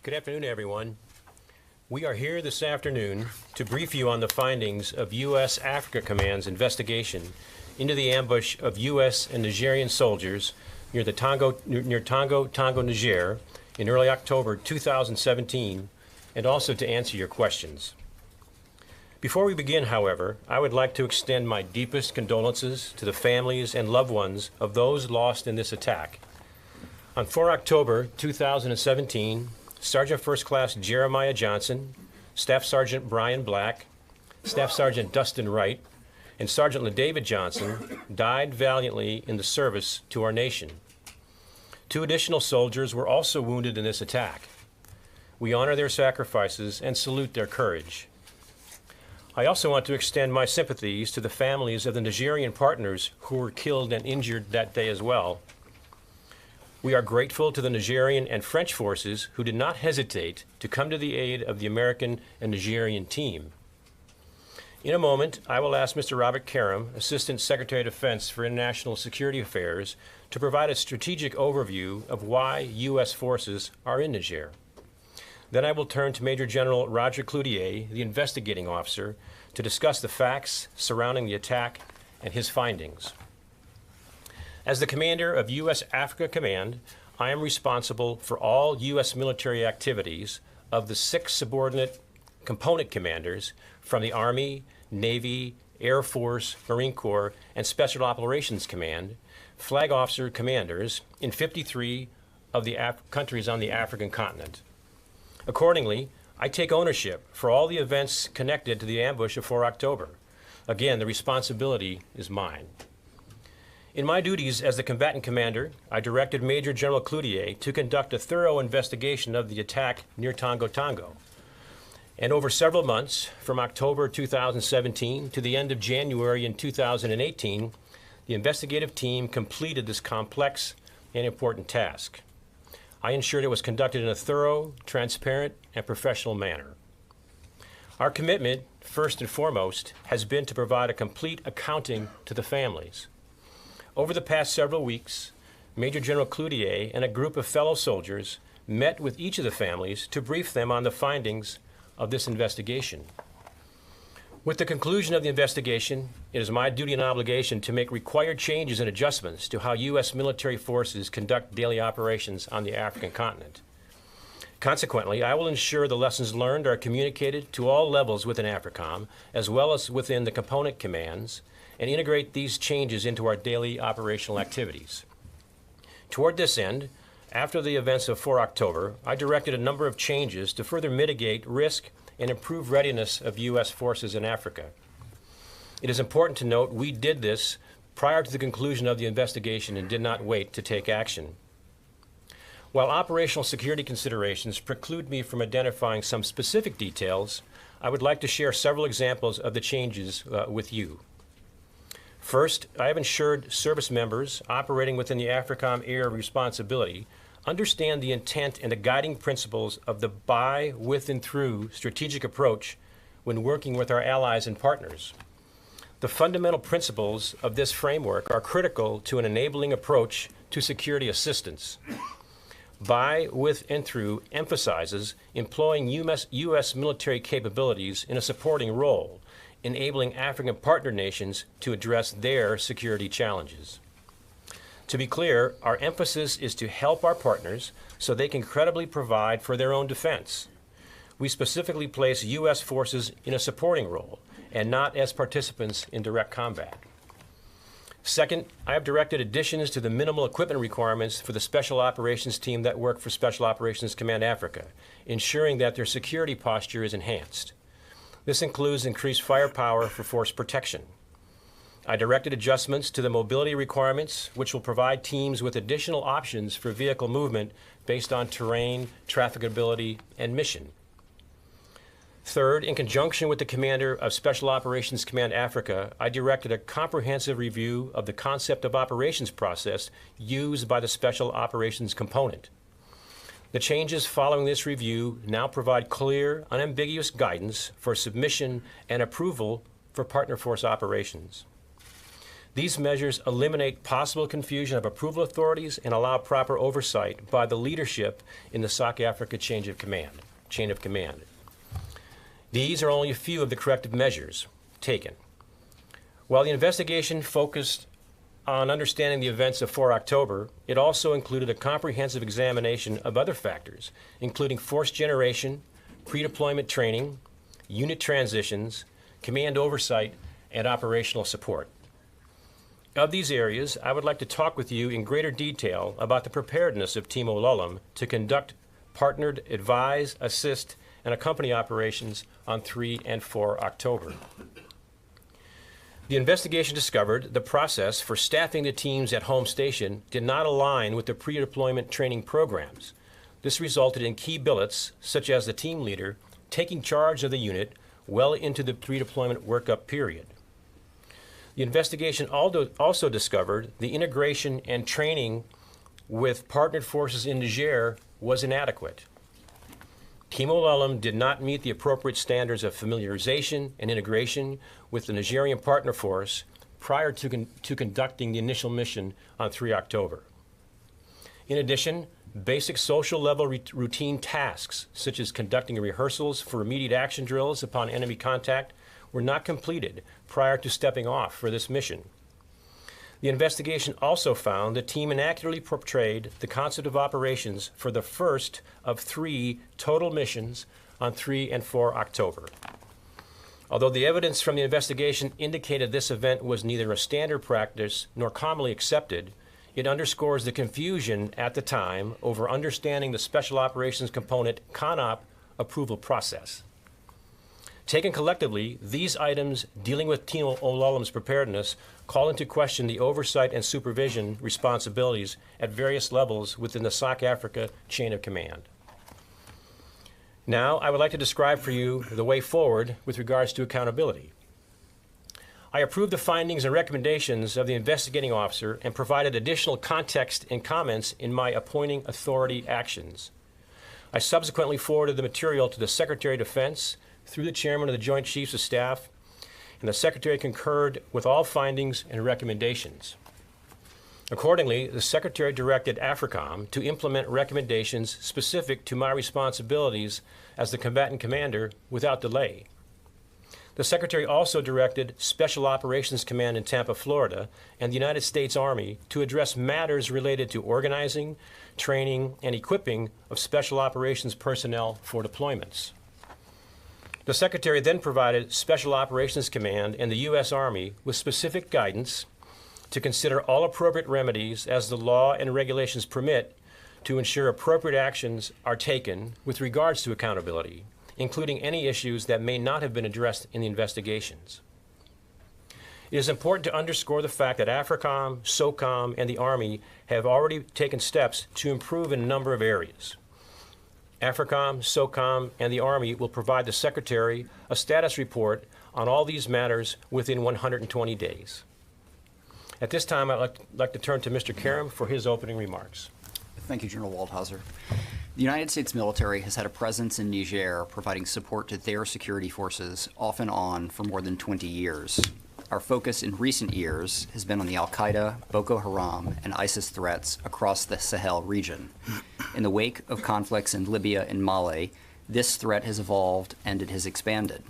Good afternoon, everyone. We are here this afternoon to brief you on the findings of U.S. Africa Command's investigation into the ambush of U.S. and Nigerian soldiers near Tango, Niger in early October 2017, and also to answer your questions. Before we begin, however, I would like to extend my deepest condolences to the families and loved ones of those lost in this attack. On 4 October 2017, Sergeant First Class Jeremiah Johnson, Staff Sergeant Brian Black, Staff Sergeant Dustin Wright, and Sergeant LaDavid Johnson died valiantly in the service to our nation. 2 additional soldiers were also wounded in this attack. We honor their sacrifices and salute their courage. I also want to extend my sympathies to the families of the Nigerian partners who were killed and injured that day as well. We are grateful to the Nigerian and French forces who did not hesitate to come to the aid of the American and Nigerian team. In a moment, I will ask Mr. Robert Karem, Assistant Secretary of Defense for International Security Affairs, to provide a strategic overview of why U.S. forces are in Niger. Then I will turn to Major General Roger Cloutier, the investigating officer, to discuss the facts surrounding the attack and his findings. As the commander of U.S. Africa Command, I am responsible for all U.S. military activities of the 6 subordinate component commanders from the Army, Navy, Air Force, Marine Corps, and Special Operations Command, flag officer commanders in 53 of the countries on the African continent. Accordingly, I take ownership for all the events connected to the ambush of 4 October. Again, the responsibility is mine. In my duties as the combatant commander, I directed Major General Cloutier to conduct a thorough investigation of the attack near Tango. And over several months, from October 2017 to the end of January in 2018, the investigative team completed this complex and important task. I ensured it was conducted in a thorough, transparent, and professional manner. Our commitment, first and foremost, has been to provide a complete accounting to the families. Over the past several weeks, Major General Cloutier and a group of fellow soldiers met with each of the families to brief them on the findings of this investigation. With the conclusion of the investigation, it is my duty and obligation to make required changes and adjustments to how U.S. military forces conduct daily operations on the African continent. Consequently, I will ensure the lessons learned are communicated to all levels within AFRICOM, as well as within the component commands, and integrate these changes into our daily operational activities. Toward this end, after the events of 4 October, I directed a number of changes to further mitigate risk and improve readiness of U.S. forces in Africa. It is important to note we did this prior to the conclusion of the investigation and did not wait to take action. While operational security considerations preclude me from identifying some specific details, I would like to share several examples of the changes with you. First, I have ensured service members operating within the AFRICOM area of responsibility understand the intent and the guiding principles of the by, with, and through strategic approach when working with our allies and partners. The fundamental principles of this framework are critical to an enabling approach to security assistance. By, with, and through emphasizes employing U.S. military capabilities in a supporting role, enabling African partner nations to address their security challenges. To be clear, our emphasis is to help our partners so they can credibly provide for their own defense. We specifically place U.S. forces in a supporting role and not as participants in direct combat. Second, I have directed additions to the minimal equipment requirements for the Special Operations team that work for Special Operations Command Africa, ensuring that their security posture is enhanced. This includes increased firepower for force protection. I directed adjustments to the mobility requirements, which will provide teams with additional options for vehicle movement based on terrain, trafficability, and mission. Third, in conjunction with the commander of Special Operations Command Africa, I directed a comprehensive review of the concept of operations process used by the Special Operations component. The changes following this review now provide clear, unambiguous guidance for submission and approval for partner force operations. These measures eliminate possible confusion of approval authorities and allow proper oversight by the leadership in the SOC Africa chain of command. These are only a few of the corrective measures taken. While the investigation focused on understanding the events of 4 October, it also included a comprehensive examination of other factors, including force generation, pre-deployment training, unit transitions, command oversight, and operational support. Of these areas, I would like to talk with you in greater detail about the preparedness of Team Olulem to conduct partnered, advise, assist, and accompany operations on 3 and 4 October. The investigation discovered the process for staffing the teams at home station did not align with the pre-deployment training programs. This resulted in key billets, such as the team leader, taking charge of the unit well into the pre-deployment workup period. The investigation also discovered the integration and training with partnered forces in Niger was inadequate. Team Olulem did not meet the appropriate standards of familiarization and integration with the Nigerian partner force prior to conducting the initial mission on 3 October. In addition, basic social level routine tasks, such as conducting rehearsals for immediate action drills upon enemy contact, were not completed prior to stepping off for this mission. The investigation also found the team inaccurately portrayed the concept of operations for the first of 3 total missions on 3 and 4 October. Although the evidence from the investigation indicated this event was neither a standard practice nor commonly accepted, it underscores the confusion at the time over understanding the Special Operations Component CONOP approval process. Taken collectively, these items dealing with Team Olulem's preparedness call into question the oversight and supervision responsibilities at various levels within the SOC Africa chain of command. Now, I would like to describe for you the way forward with regards to accountability. I approved the findings and recommendations of the investigating officer and provided additional context and comments in my appointing authority actions. I subsequently forwarded the material to the Secretary of Defense through the Chairman of the Joint Chiefs of Staff, and the Secretary concurred with all findings and recommendations. Accordingly, the Secretary directed AFRICOM to implement recommendations specific to my responsibilities as the combatant commander without delay. The Secretary also directed Special Operations Command in Tampa, Florida, and the United States Army to address matters related to organizing, training, and equipping of Special Operations personnel for deployments. The Secretary then provided Special Operations Command and the U.S. Army with specific guidance to consider all appropriate remedies as the law and regulations permit to ensure appropriate actions are taken with regards to accountability, including any issues that may not have been addressed in the investigations. It is important to underscore the fact that AFRICOM, SOCOM, and the Army have already taken steps to improve in a number of areas. AFRICOM, SOCOM, and the Army will provide the Secretary a status report on all these matters within 120 days. At this time, I'd like to turn to Mr. Karem for his opening remarks. Thank you, General Waldhauser. The United States military has had a presence in Niger, providing support to their security forces off and on for more than 20 years. Our focus in recent years has been on the Al-Qaeda, Boko Haram, and ISIS threats across the Sahel region. In the wake of conflicts in Libya and Mali, this threat has evolved and it has expanded.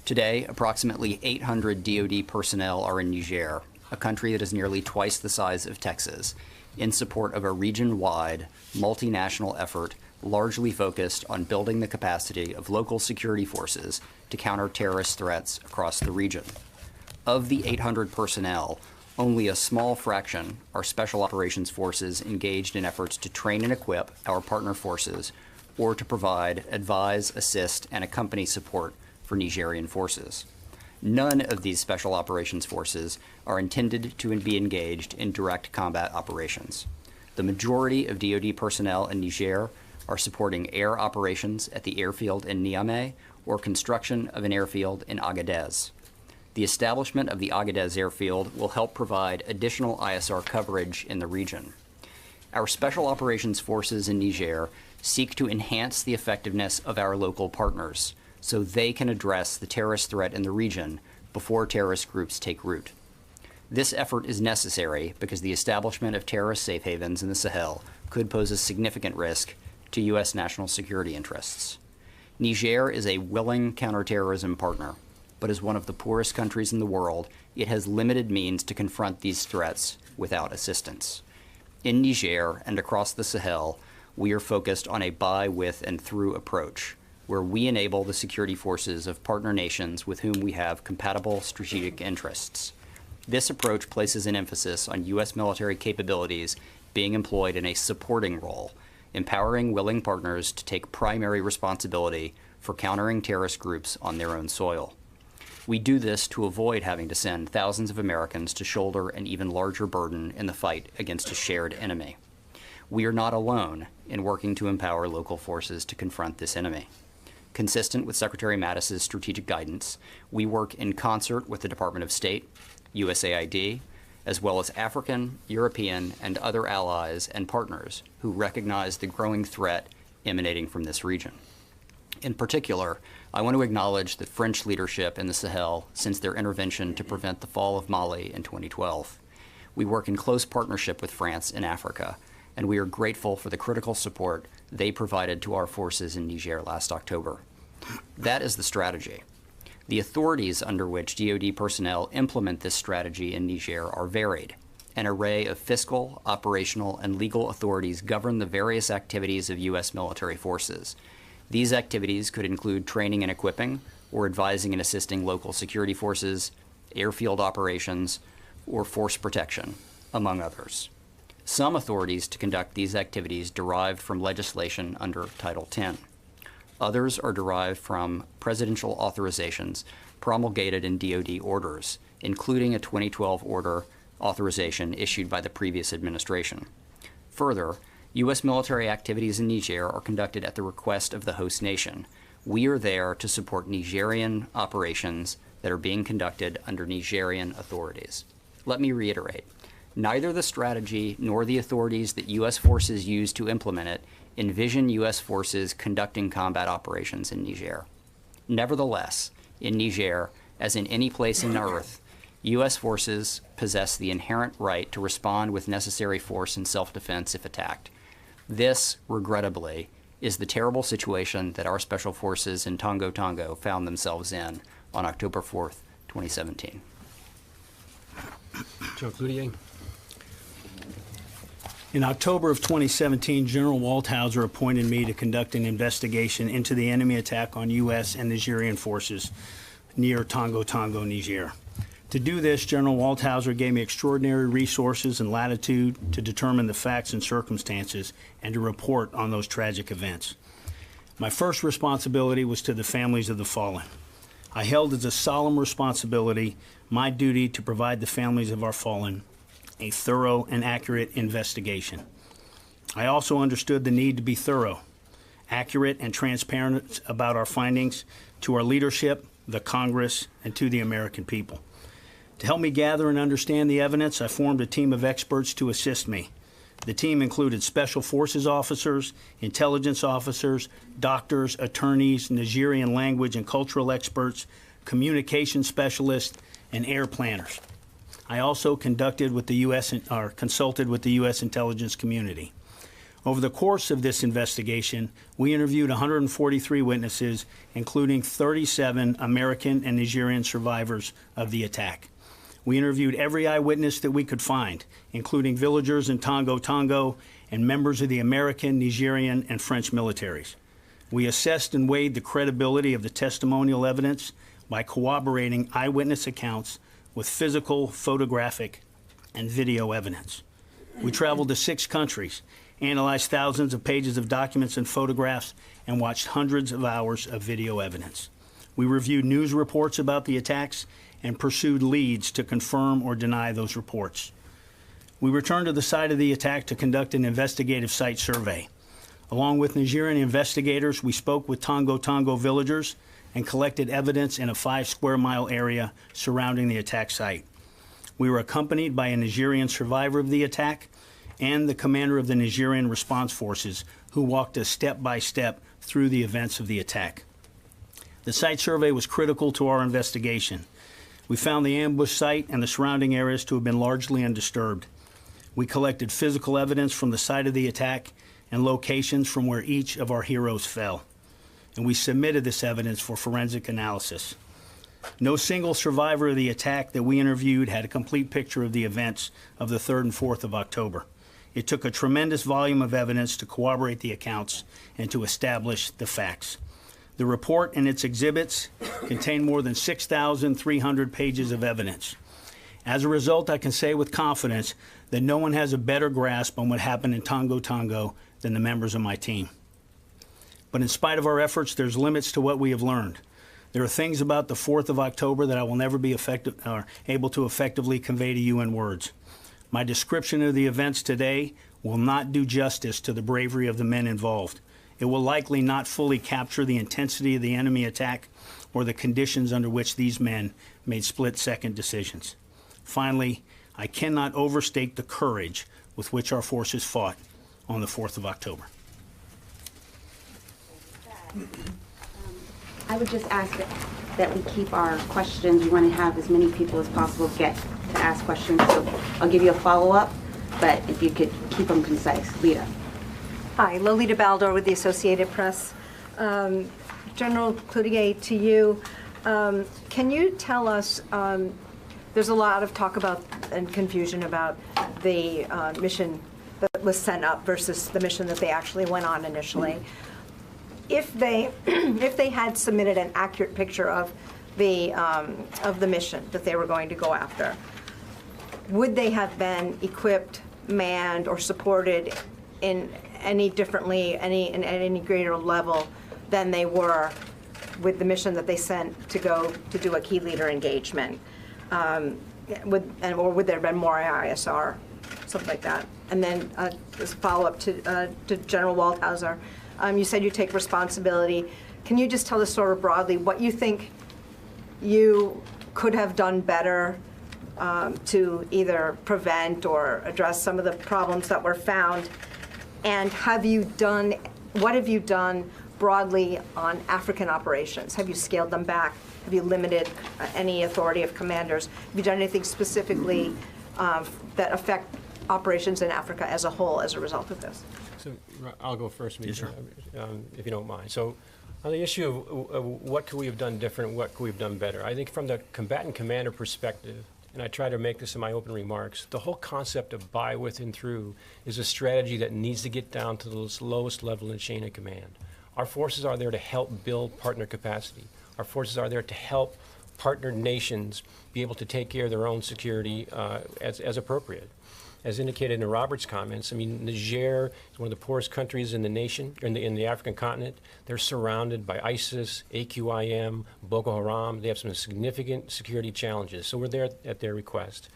Today, approximately 800 DoD personnel are in Niger, a country that is nearly twice the size of Texas, in support of a region-wide, multinational effort largely focused on building the capacity of local security forces to counter terrorist threats across the region. Of the 800 personnel, only a small fraction are Special Operations Forces engaged in efforts to train and equip our partner forces or to provide, advise, assist, and accompany support for Nigerian forces. None of these Special Operations Forces are intended to be engaged in direct combat operations. The majority of DoD personnel in Niger are supporting air operations at the airfield in Niamey or construction of an airfield in Agadez. The establishment of the Agadez airfield will help provide additional ISR coverage in the region. Our Special Operations Forces in Niger seek to enhance the effectiveness of our local partners so they can address the terrorist threat in the region before terrorist groups take root. This effort is necessary because the establishment of terrorist safe havens in the Sahel could pose a significant risk to U.S. national security interests. Niger is a willing counterterrorism partner, but as one of the poorest countries in the world, it has limited means to confront these threats without assistance. In Niger and across the Sahel, we are focused on a by, with, and through approach, where we enable the security forces of partner nations with whom we have compatible strategic interests. This approach places an emphasis on U.S. military capabilities being employed in a supporting role, empowering willing partners to take primary responsibility for countering terrorist groups on their own soil. We do this to avoid having to send thousands of Americans to shoulder an even larger burden in the fight against a shared enemy. We are not alone in working to empower local forces to confront this enemy. Consistent with Secretary Mattis's strategic guidance, we work in concert with the Department of State, USAID, as well as African, European, and other allies and partners who recognize the growing threat emanating from this region. In particular, I want to acknowledge the French leadership in the Sahel since their intervention to prevent the fall of Mali in 2012. We work in close partnership with France in Africa, and we are grateful for the critical support they provided to our forces in Niger last October. That is the strategy. The authorities under which DoD personnel implement this strategy in Niger are varied. An array of fiscal, operational, and legal authorities govern the various activities of U.S. military forces. These activities could include training and equipping, or advising and assisting local security forces, airfield operations, or force protection, among others. Some authorities to conduct these activities derived from legislation under Title X. Others are derived from presidential authorizations promulgated in DoD orders, including a 2012 order authorization issued by the previous administration. Further, U.S. military activities in Niger are conducted at the request of the host nation. We are there to support Nigerian operations that are being conducted under Nigerian authorities. Let me reiterate, neither the strategy nor the authorities that U.S. forces use to implement it envision U.S. forces conducting combat operations in Niger. Nevertheless, in Niger, as in any place on earth, U.S. forces possess the inherent right to respond with necessary force and self-defense if attacked. This, regrettably, is the terrible situation that our special forces in Tongo Tongo found themselves in on October 4th, 2017. General Cloutier. In October of 2017, General Waldhauser appointed me to conduct an investigation into the enemy attack on U.S. and Nigerian forces near Tongo Tongo, Niger. To do this, General Waldhauser gave me extraordinary resources and latitude to determine the facts and circumstances and to report on those tragic events. My first responsibility was to the families of the fallen. I held as a solemn responsibility my duty to provide the families of our fallen a thorough and accurate investigation. I also understood the need to be thorough, accurate, and transparent about our findings to our leadership, the Congress, and to the American people. To help me gather and understand the evidence, I formed a team of experts to assist me. The team included Special Forces officers, intelligence officers, doctors, attorneys, Nigerian language and cultural experts, communication specialists, and air planners. I also consulted with the U.S. intelligence community. Over the course of this investigation, we interviewed 143 witnesses, including 37 American and Nigerian survivors of the attack. We interviewed every eyewitness that we could find, including villagers in Tongo Tongo and members of the American, Nigerian, and French militaries. We assessed and weighed the credibility of the testimonial evidence by corroborating eyewitness accounts with physical, photographic, and video evidence. We traveled to 6 countries, analyzed thousands of pages of documents and photographs, and watched hundreds of hours of video evidence. We reviewed news reports about the attacks and pursued leads to confirm or deny those reports. We returned to the site of the attack to conduct an investigative site survey. Along with Nigerian investigators, we spoke with Tongo Tongo villagers and collected evidence in a 5-square-mile area surrounding the attack site. We were accompanied by a Nigerian survivor of the attack and the commander of the Nigerian response forces, who walked us step by step through the events of the attack. The site survey was critical to our investigation. We found the ambush site and the surrounding areas to have been largely undisturbed. We collected physical evidence from the site of the attack and locations from where each of our heroes fell, and we submitted this evidence for forensic analysis. No single survivor of the attack that we interviewed had a complete picture of the events of the 3rd and 4th of October. It took a tremendous volume of evidence to corroborate the accounts and to establish the facts. The report and its exhibits contain more than 6,300 pages of evidence. As a result, I can say with confidence that no one has a better grasp on what happened in Tongo Tongo than the members of my team. But in spite of our efforts, there's limits to what we have learned. There are things about the 4th of October that I will never be able to effectively convey to you in words. My description of the events today will not do justice to the bravery of the men involved. It will likely not fully capture the intensity of the enemy attack or the conditions under which these men made split-second decisions. Finally, I cannot overstate the courage with which our forces fought on the 4th of October. I would just ask that we keep our questions. We want to have as many people as possible get to ask questions. So I'll give you a follow-up, but if you could keep them concise. Lita. Hi, Lolita Baldor with the Associated Press. General Cloutier, to you, can you tell us, there's a lot of talk about and confusion about the mission that was sent up versus the mission that they actually went on initially. If they had submitted an accurate picture of the mission that they were going to go after, would they have been equipped, manned, or supported in any differently, at any greater level than they were with the mission that they sent to go to do a key leader engagement? Or would there have been more ISR, something like that? And then as a follow-up to General Waldhauser, you said you take responsibility. Can you just tell us sort of broadly what you think you could have done better to either prevent or address some of the problems that were found? And what have you done broadly on African operations? Have you scaled them back? Have you limited any authority of commanders? Have you done anything specifically that affect operations in Africa as a whole as a result of this? So I'll go first, Yes, sir. if you don't mind. So on the issue of what could we have done different, what could we have done better, I think from the combatant commander perspective, and I try to make this in my open remarks, the whole concept of by, with, and through is a strategy that needs to get down to the lowest level in the chain of command. Our forces are there to help build partner capacity. Our forces are there to help partner nations be able to take care of their own security as appropriate. As indicated in Robert's comments, I mean, Niger is one of the poorest countries in the nation, in the African continent. They're surrounded by ISIS, AQIM, Boko Haram. They have some significant security challenges, so we're there at their request.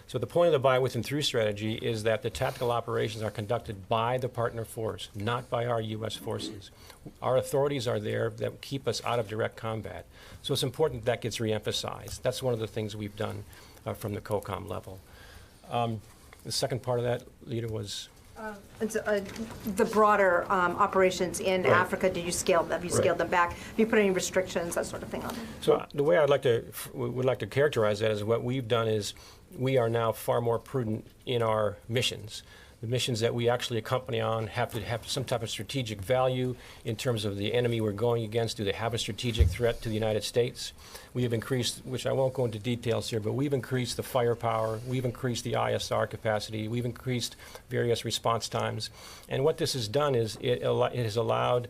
So the point of the by, with, and through strategy is that the tactical operations are conducted by the partner force, not by our U.S. forces. Our authorities are there that keep us out of direct combat. So it's important that gets reemphasized. That's one of the things we've done from the COCOM level. The second part of that, Lita, was? The broader operations in Africa, did you scale them? Have you scaled them back? Have you put any restrictions, that sort of thing on them? So the way would like to characterize that is what we've done is we are now far more prudent in our missions. The missions that we actually accompany on have to have some type of strategic value in terms of the enemy we're going against. Do they have a strategic threat to the United States? We have increased, which I won't go into details here, but we've increased the firepower, we've increased the ISR capacity, we've increased various response times. And what this has done is it has allowed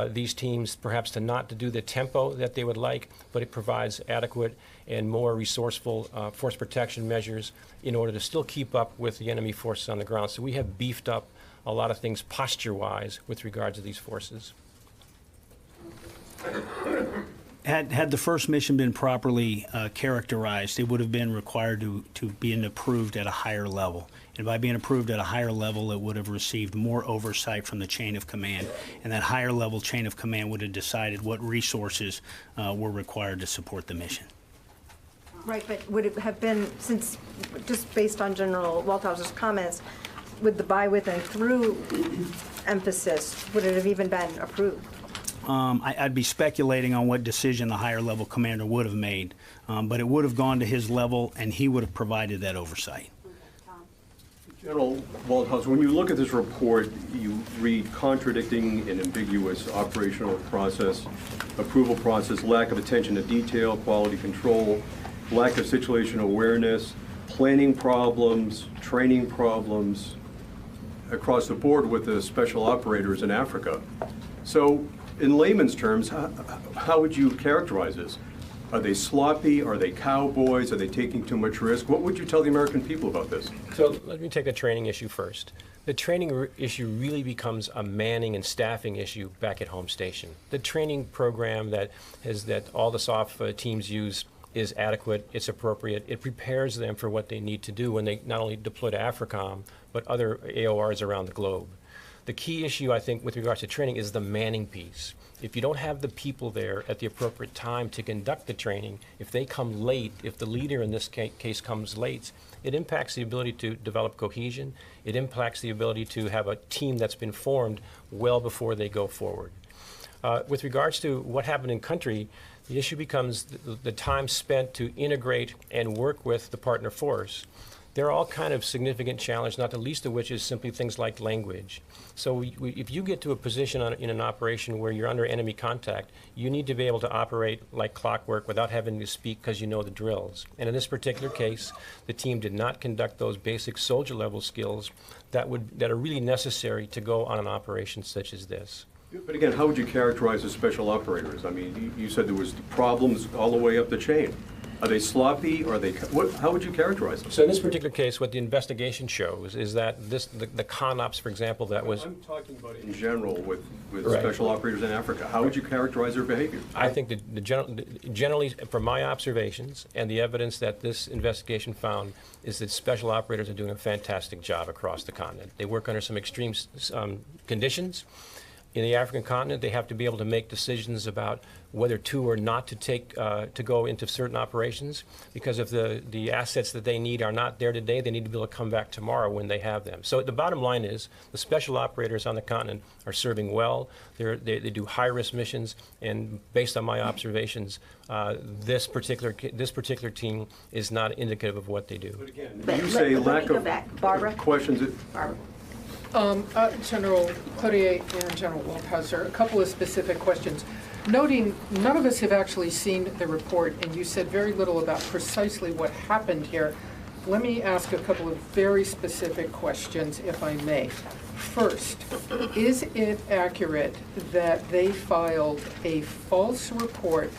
these teams perhaps to not to do the tempo that they would like, but it provides adequate and more resourceful force protection measures in order to still keep up with the enemy forces on the ground. So we have beefed up a lot of things posture-wise with regard to these forces. Had the first mission been properly characterized, it would have been required to be approved at a higher level. And by being approved at a higher level, it would have received more oversight from the chain of command. And that higher level chain of command would have decided what resources were required to support the mission. Right, but would it have been, since, just based on General Waldhauser's comments, with the by, with, and through emphasis, would it have even been approved? I'd be speculating on what decision the higher level commander would have made, but it would have gone to his level and he would have provided that oversight. General Waldhauser, when you look at this report, you read contradicting and ambiguous operational process, approval process, lack of attention to detail, quality control, lack of situation awareness, planning problems, training problems across the board with the special operators in Africa. So in layman's terms, how would you characterize this? Are they sloppy? Are they cowboys? Are they taking too much risk? What would you tell the American people about this? So let me take the training issue first. The training issue really becomes a manning and staffing issue back at home station. The training program that all the SOF teams use is adequate, it's appropriate, it prepares them for what they need to do when they not only deploy to AFRICOM, but other AORs around the globe. The key issue, I think, with regards to training is the manning piece. If you don't have the people there at the appropriate time to conduct the training, if they come late, if the leader in this case comes late, it impacts the ability to develop cohesion, it impacts the ability to have a team that's been formed well before they go forward. With regards to what happened in country, the issue becomes the time spent to integrate and work with the partner force. There are all kind of significant challenges, not the least of which is simply things like language. So if you get to a position in an operation where you're under enemy contact, you need to be able to operate like clockwork without having to speak because you know the drills. And in this particular case, the team did not conduct those basic soldier level skills that are really necessary to go on an operation such as this. But again, how would you characterize the special operators? I mean, you said there was problems all the way up the chain. Are they sloppy? Are they? How would you characterize them? So in this particular case, what the investigation shows is that the CONOPS, for example, that was... I'm talking about in general with Right. special operators in Africa. How would you characterize their behavior? I think generally, from my observations and the evidence that this investigation found, is that special operators are doing a fantastic job across the continent. They work under some extreme conditions. In the African continent, they have to be able to make decisions about whether to or not to take to go into certain operations, because if the assets that they need are not there today, they need to be able to come back tomorrow when they have them. So the bottom line is the special operators on the continent are serving well. They do high-risk missions, and based on my observations, this particular team is not indicative of what they do. But again, But you say let lack me go of back. Barbara? questions. Barbara. General Cloutier and General Waldhauser, a couple of specific questions. Noting none of us have actually seen the report, and you said very little about precisely what happened here. Let me ask a couple of very specific questions, if I may. First, is it accurate that they filed a false report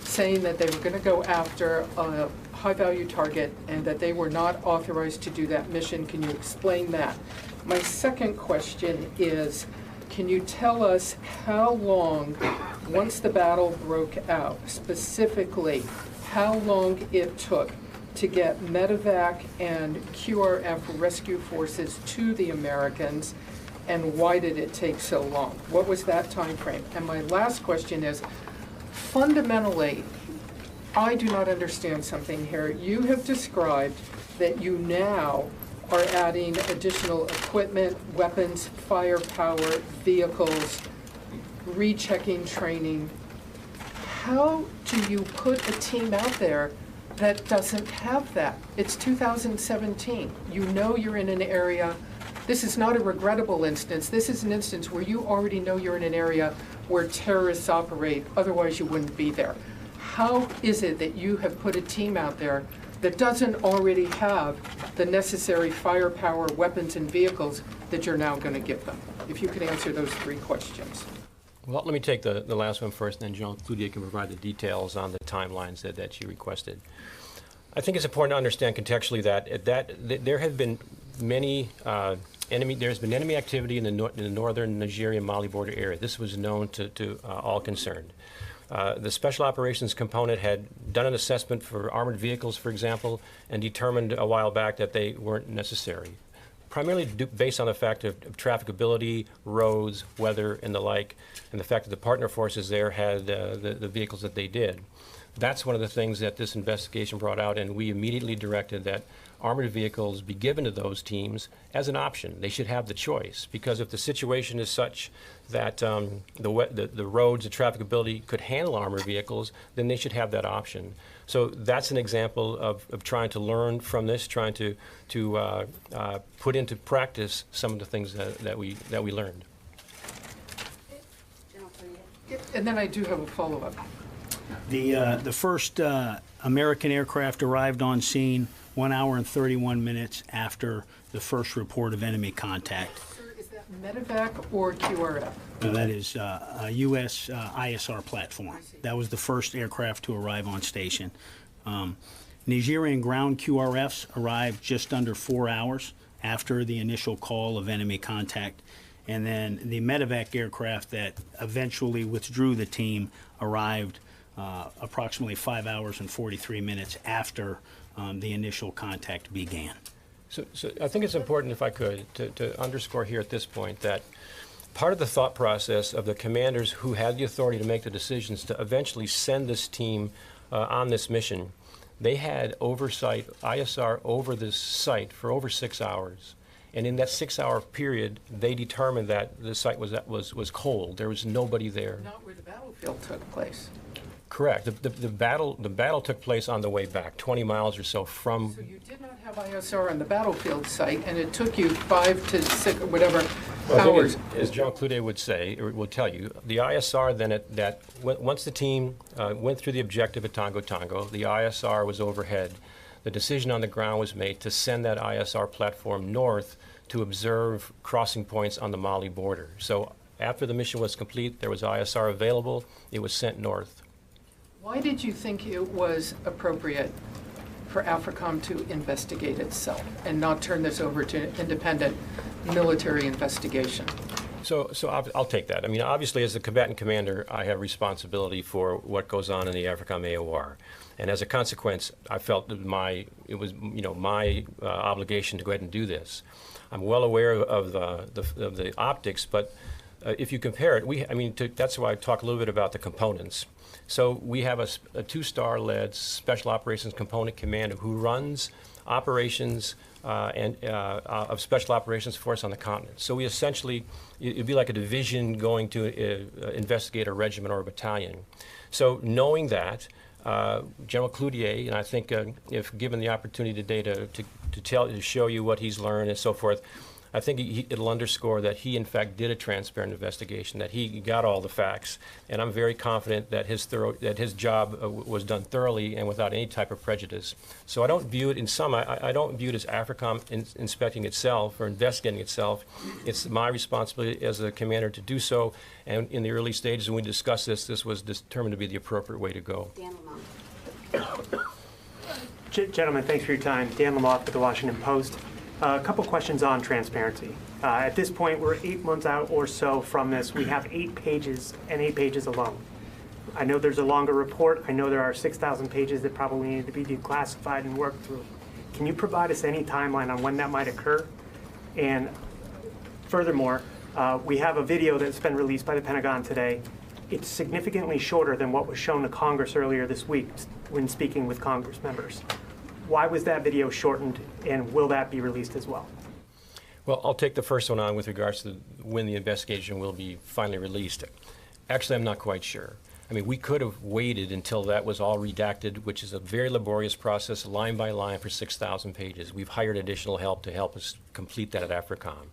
saying that they were going to go after a high-value target and that they were not authorized to do that mission? Can you explain that? My second question is, can you tell us how long, once the battle broke out, specifically, how long it took to get medevac and QRF rescue forces to the Americans, and why did it take so long? What was that time frame? And my last question is, fundamentally, I do not understand something here. You have described that you now are adding additional equipment, weapons, firepower, vehicles, rechecking training. How do you put a team out there that doesn't have that? It's 2017. You know you're in an area. This is not a regrettable instance. This is an instance where you already know you're in an area where terrorists operate, otherwise you wouldn't be there. How is it that you have put a team out there that doesn't already have the necessary firepower, weapons, and vehicles that you're now going to give them? If you could answer those three questions. Well, let me take the last one first, and then Jean Cloutier can provide the details on the timelines that you requested. I think it's important to understand contextually that there have been many there's been enemy activity in the northern Nigeria-Mali border area. This was known to all concerned. The Special Operations component had done an assessment for armored vehicles, for example, and determined a while back that they weren't necessary, primarily based on the fact of trafficability, roads, weather, and the like, and the fact that the partner forces there had the vehicles that they did. that's one of the things that this investigation brought out, and we immediately directed that armored vehicles be given to those teams as an option. They should have the choice, because if the situation is such that the roads, the trafficability could handle armored vehicles, then they should have that option. So that's an example of trying to learn from this, trying to put into practice some of the things that we learned. And then I do have a follow-up. The first American aircraft arrived on scene 1 hour and 31 minutes after the first report of enemy contact. Sir, is that medevac or QRF? No, that is a U.S. ISR platform. That was the first aircraft to arrive on station. Nigerian ground QRFs arrived just under 4 hours after the initial call of enemy contact. And then the medevac aircraft that eventually withdrew the team arrived approximately 5 hours and 43 minutes after the initial contact began. So I think it's important, if I could, to underscore here at this point that part of the thought process of the commanders who had the authority to make the decisions to eventually send this team on this mission, they had oversight, ISR, over this site for over 6 hours. And in that 6-hour period, they determined that the site was cold. There was nobody there. Not where the battlefield took place. Correct. The battle took place on the way back, 20 miles or so from. So you did not have ISR on the battlefield site, and it took you 5 to 6, whatever, hours. As General Cloutier would say, or will tell you, the ISR then once the team went through the objective at Tongo Tongo, the ISR was overhead. The decision on the ground was made to send that ISR platform north to observe crossing points on the Mali border. So after the mission was complete, there was ISR available. It was sent north. Why did you think it was appropriate for AFRICOM to investigate itself and not turn this over to an independent military investigation? So I'll take that. I mean, obviously, as the combatant commander, I have responsibility for what goes on in the AFRICOM AOR. And as a consequence, I felt that it was my obligation to go ahead and do this. I'm well aware of the optics, but if you compare it, that's why I talk a little bit about the components. So we have a 2-star-led Special Operations Component Commander who runs operations of Special Operations Force on the continent. So we essentially, it'd be like a division going to investigate a regiment or a battalion. So knowing that, General Cloutier, and I think if given the opportunity today to show you what he's learned and so forth, I think it'll underscore that he, in fact, did a transparent investigation, that he got all the facts, and I'm very confident that his job was done thoroughly and without any type of prejudice. So I don't view it I don't view it as AFRICOM inspecting itself or investigating itself. It's my responsibility as a commander to do so, and in the early stages when we discussed this was determined to be the appropriate way to go. Dan Lamont. Gentlemen, thanks for your time. Dan Lamont with the Washington Post. A couple questions on transparency. At this point, we're 8 months out or so from this. We have 8 pages and 8 pages alone. I know there's a longer report. I know there are 6,000 pages that probably need to be declassified and worked through. Can you provide us any timeline on when that might occur? And furthermore, we have a video that's been released by the Pentagon today. It's significantly shorter than what was shown to Congress earlier this week when speaking with Congress members. Why was that video shortened, and will that be released as well? Well, I'll take the first one on with regards to when the investigation will be finally released. Actually, I'm not quite sure. I mean, we could have waited until that was all redacted, which is a very laborious process, line by line, for 6,000 pages. We've hired additional help to help us complete that at AFRICOM.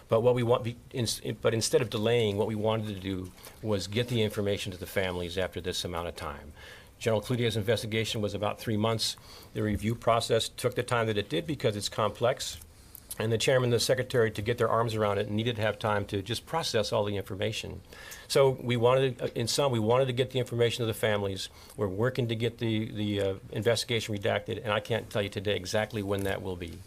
But what we want, but instead of delaying, what we wanted to do was get the information to the families after this amount of time. General Cloutier's investigation was about 3 months. The review process took the time that it did because it's complex. And the chairman and the secretary, to get their arms around it, needed to have time to just process all the information. So we wanted, we wanted to get the information to the families. We're working to get the investigation redacted, and I can't tell you today exactly when that will be.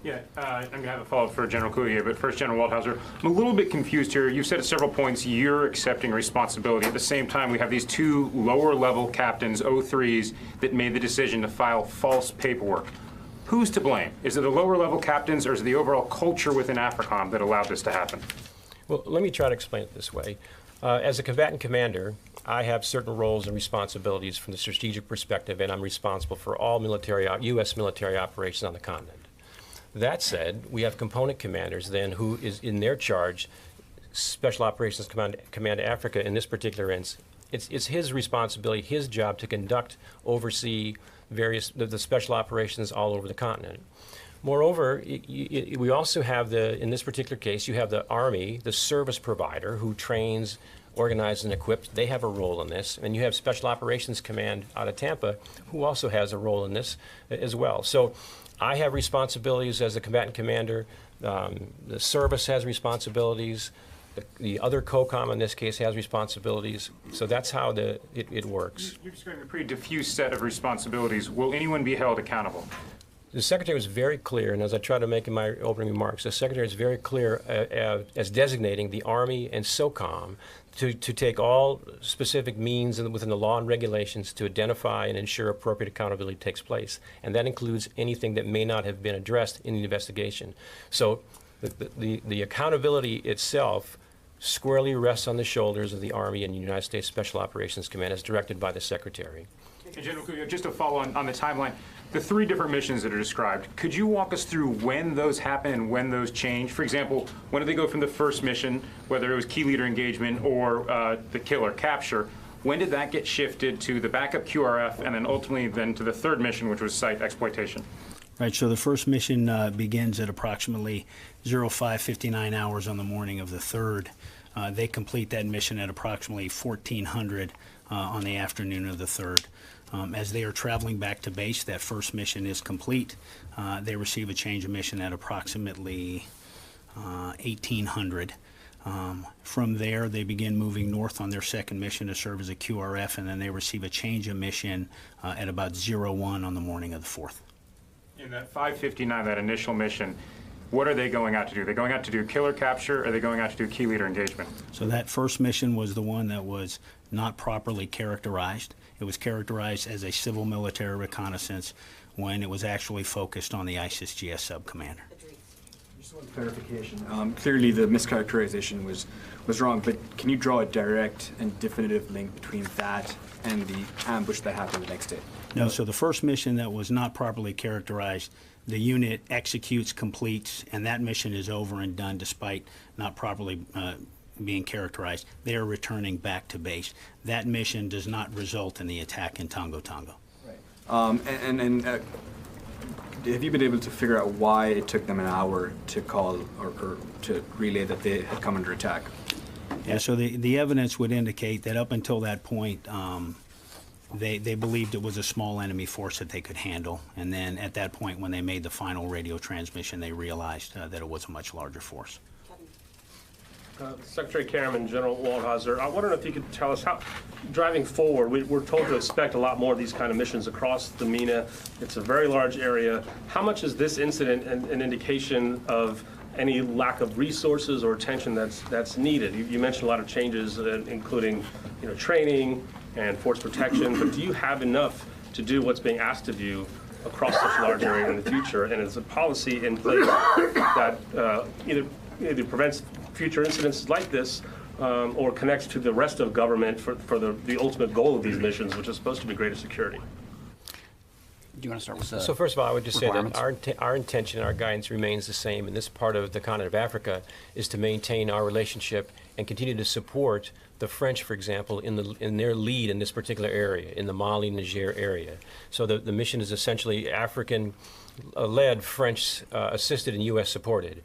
Yeah, I'm going to have a follow-up for General Cloutier, but first, General Waldhauser, I'm a little bit confused here. You've said at several points you're accepting responsibility. At the same time, we have these 2 lower-level captains, 03s, that made the decision to file false paperwork. Who's to blame? Is it the lower-level captains, or is it the overall culture within AFRICOM that allowed this to happen? Well, let me try to explain it this way. As a combatant commander, I have certain roles and responsibilities from the strategic perspective, and I'm responsible for all U.S. military operations on the continent. That said, we have component commanders then who is in their charge, Special Operations Command Africa in this particular instance. It's his responsibility, his job to conduct, oversee the special operations all over the continent. Moreover, we also have in this particular case, you have the Army, the service provider who trains, organizes, and equips. They have a role in this. And you have Special Operations Command out of Tampa who also has a role in this as well. So I have responsibilities as a combatant commander. The service has responsibilities. The other COCOM in this case has responsibilities. So that's how it works. You're describing a pretty diffuse set of responsibilities. Will anyone be held accountable? The Secretary was very clear, and as I tried to make in my opening remarks, the Secretary is very clear as designating the Army and SOCOM to take all specific means within the law and regulations to identify and ensure appropriate accountability takes place. And that includes anything that may not have been addressed in the investigation. So the accountability itself squarely rests on the shoulders of the Army and United States Special Operations Command as directed by the Secretary. And General Cloutier, just to follow on the timeline, the 3 different missions that are described, could you walk us through when those happen and when those change? For example, when did they go from the first mission, whether it was key leader engagement or the kill or capture, when did that get shifted to the backup QRF and then ultimately then to the 3rd mission, which was site exploitation? Right, so the first mission begins at approximately 05:59 hours on the morning of the 3rd. They complete that mission at approximately 1400 on the afternoon of the 3rd. As they are traveling back to base, that first mission is complete. They receive a change of mission at approximately 1800. From there, they begin moving north on their second mission to serve as a QRF, and then they receive a change of mission at about 01 on the morning of the 4th. In that 5:59, that initial mission, what are they going out to do? Are they going out to do killer capture, or are they going out to do key leader engagement? So that first mission was the one that was not properly characterized. It was characterized as a civil military reconnaissance when it was actually focused on the ISIS GS sub-commander. Just one clarification. Clearly the mischaracterization was wrong, but can you draw a direct and definitive link between that and the ambush that happened the next day? No, so the first mission that was not properly characterized, the unit executes, completes, and that mission is over and done despite not properly being characterized. They are returning back to base. That mission does not result in the attack in Tongo Tongo. Right. Have you been able to figure out why it took them an hour to call or to relay that they had come under attack? Yeah, so the evidence would indicate that up until that point, they believed it was a small enemy force that they could handle. And then at that point, when they made the final radio transmission, they realized that it was a much larger force. Secretary Karem and General Waldhauser, I wonder if you could tell us how, driving forward, we're told to expect a lot more of these kind of missions across the MENA. It's a very large area. How much is this incident an indication of any lack of resources or attention that's needed? You mentioned a lot of changes, including training and force protection, but do you have enough to do what's being asked of you across such a large area in the future? And is a policy in place that either prevents future incidents like this or connects to the rest of government for the ultimate goal of these missions, which is supposed to be greater security? Do you want to start with So first of all, I would just say that requirements? our intention, our guidance remains the same in this part of the continent of Africa is to maintain our relationship and continue to support the French, for example, in their lead in this particular area, in the Mali-Niger area. So the mission is essentially African-led, French-assisted, and U.S.-supported.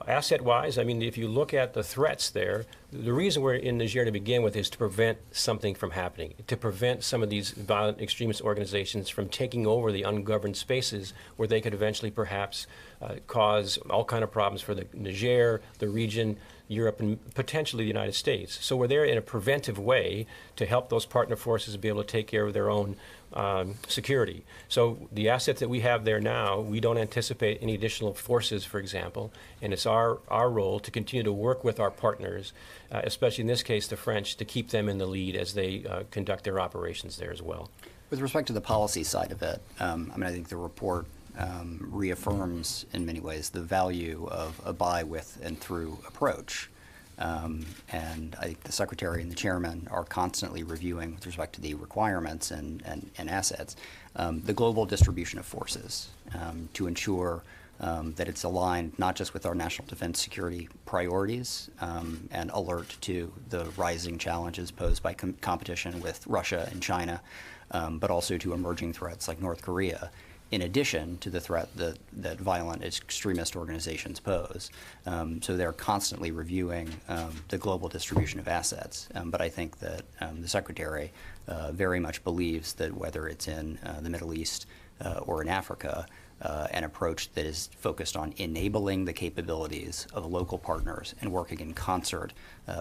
Asset-wise, I mean, if you look at the threats there, the reason we're in Niger to begin with is to prevent something from happening, to prevent some of these violent extremist organizations from taking over the ungoverned spaces where they could eventually perhaps cause all kind of problems for the Niger, the region, Europe, and potentially the United States. So we're there in a preventive way to help those partner forces be able to take care of their own security. So the assets that we have there now, we don't anticipate any additional forces, for example, and it's our role to continue to work with our partners, especially in this case the French, to keep them in the lead as they conduct their operations there as well. With respect to the policy side of it, I think the report reaffirms in many ways the value of a by, with, and through approach. And I think the Secretary and the Chairman are constantly reviewing, with respect to the requirements and assets, the global distribution of forces to ensure that it's aligned not just with our national defense security priorities and alert to the rising challenges posed by competition with Russia and China, but also to emerging threats like North Korea, in addition to the threat that violent extremist organizations pose. So they're constantly reviewing the global distribution of assets. But I think that the Secretary very much believes that whether it's in the Middle East or in Africa, an approach that is focused on enabling the capabilities of local partners and working in concert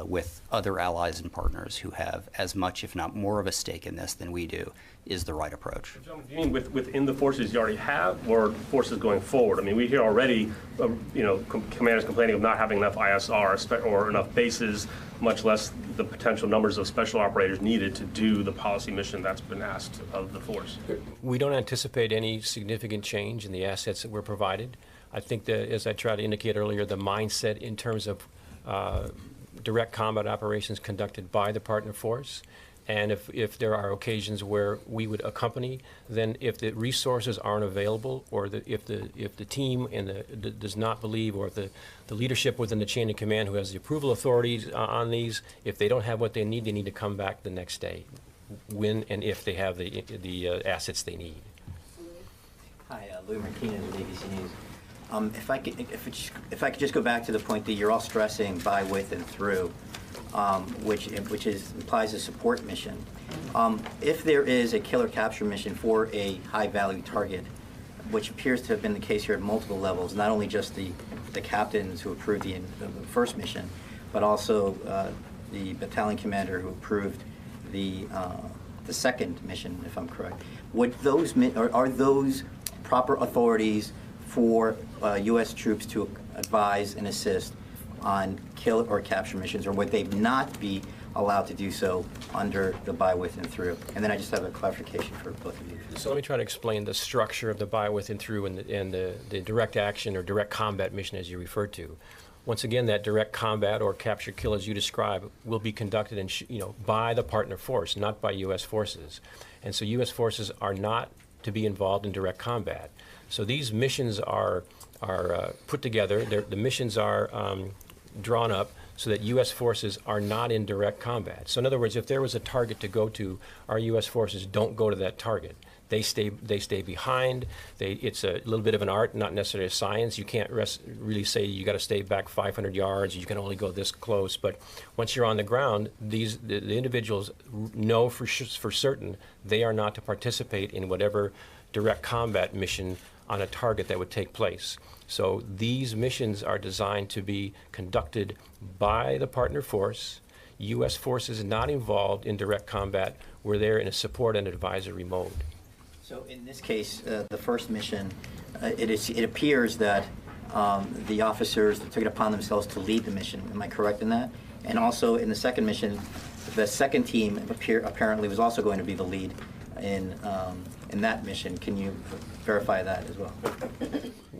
with other allies and partners who have as much, if not more, of a stake in this than we do, is the right approach. Gentlemen, do you mean within the forces you already have, or forces going forward? I mean, we hear already, commanders complaining of not having enough ISR or enough bases, much less the potential numbers of special operators needed to do the policy mission that's been asked of the force. We don't anticipate any significant change in the assets that were provided. I think that, as I tried to indicate earlier, the mindset in terms of direct combat operations conducted by the partner force, and if there are occasions where we would accompany, then if the resources aren't available, or if the team does not believe, or if the leadership within the chain of command who has the approval authorities on these, if they don't have what they need to come back the next day, when and if they have the assets they need. Hi, Louis Martinez with ABC News. If I could just go back to the point that you're all stressing by, with, and through, which implies a support mission. If there is a kill or capture mission for a high-value target, which appears to have been the case here at multiple levels, not only just the captains who approved the first mission, but also the battalion commander who approved the second mission, if I'm correct. Would those are those proper authorities for U.S. troops to advise and assist on kill or capture missions, or would they not be allowed to do so under the by, with, and through? And then I just have a clarification for both of you. So let me try to explain the structure of the by, with, and through, and the direct action or direct combat mission, as you referred to. Once again, that direct combat or capture kill, as you describe, will be conducted by the partner force, not by U.S. forces. And so U.S. forces are not to be involved in direct combat. So these missions are put together. The missions are drawn up so that U.S. forces are not in direct combat. So in other words, if there was a target to go to, our U.S. forces don't go to that target. They stay behind. It's a little bit of an art, not necessarily a science. You can't really say you got to stay back 500 yards. You can only go this close. But once you're on the ground, the individuals know for certain they are not to participate in whatever direct combat mission on a target that would take place. So these missions are designed to be conducted by the partner force. U.S. forces not involved in direct combat. We're there in a support and advisory mode. So in this case, the first mission, it appears that the officers took it upon themselves to lead the mission. Am I correct in that? And also in the second mission, the second team apparently was also going to be the lead in that mission. Can you verify that as well?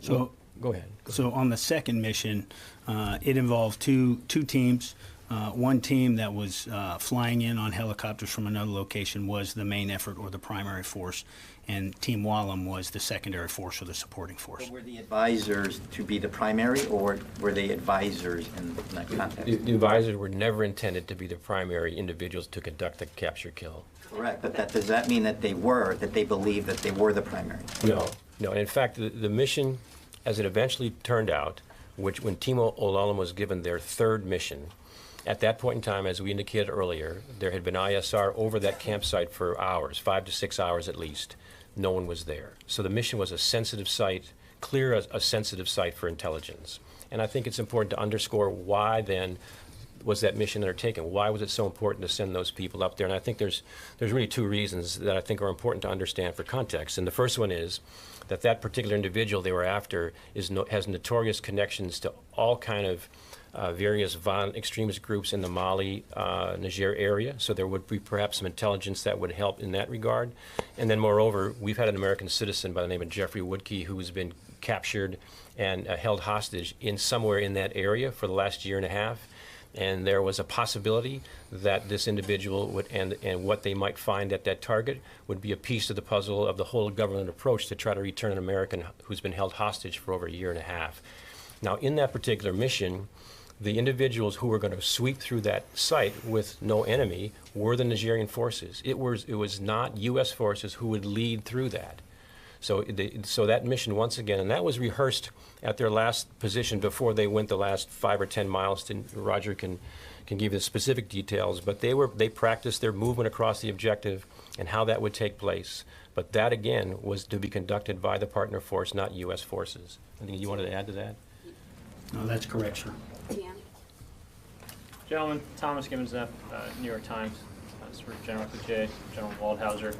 So go ahead. So on the second mission, it involved two teams. One team that was flying in on helicopters from another location was the main effort or the primary force, and Team Wallam was the secondary force or the supporting force. So were the advisors to be the primary, or were they advisors in that context? The advisors were never intended to be the primary individuals to conduct the capture kill. Correct, but does that mean that they believed that they were the primary? No. And in fact, the mission, as it eventually turned out, when Team Wallam was given their third mission, at that point in time, as we indicated earlier, there had been ISR over that campsite for hours, 5 to 6 hours at least. No one was there. So the mission was a sensitive site, a sensitive site for intelligence. And I think it's important to underscore why then was that mission undertaken? Why was it so important to send those people up there? And I think there's really two reasons that I think are important to understand for context. And the first one is that particular individual they were after has notorious connections to all kind of various violent extremist groups in the Mali, Niger area, so there would be perhaps some intelligence that would help in that regard. And then moreover, we've had an American citizen by the name of Jeffrey Woodkey who has been captured and held hostage somewhere in that area for the last year and a half. And there was a possibility that this individual would, and what they might find at that target would be a piece of the puzzle of the whole government approach to try to return an American who's been held hostage for over a year and a half. Now, in that particular mission, the individuals who were going to sweep through that site with no enemy were the Nigerian forces. It was not U.S. forces who would lead through that. So that mission, once again, and that was rehearsed at their last position before they went the last 5 or 10 miles. Roger can give you the specific details, but they practiced their movement across the objective and how that would take place. But that, again, was to be conducted by the partner force, not U.S. forces. Anything you wanted to add to that? No, that's correct, sir. Dan? Gentlemen, Thomas Gibbons, New York Times. This is for General Cloutier, General Waldhauser.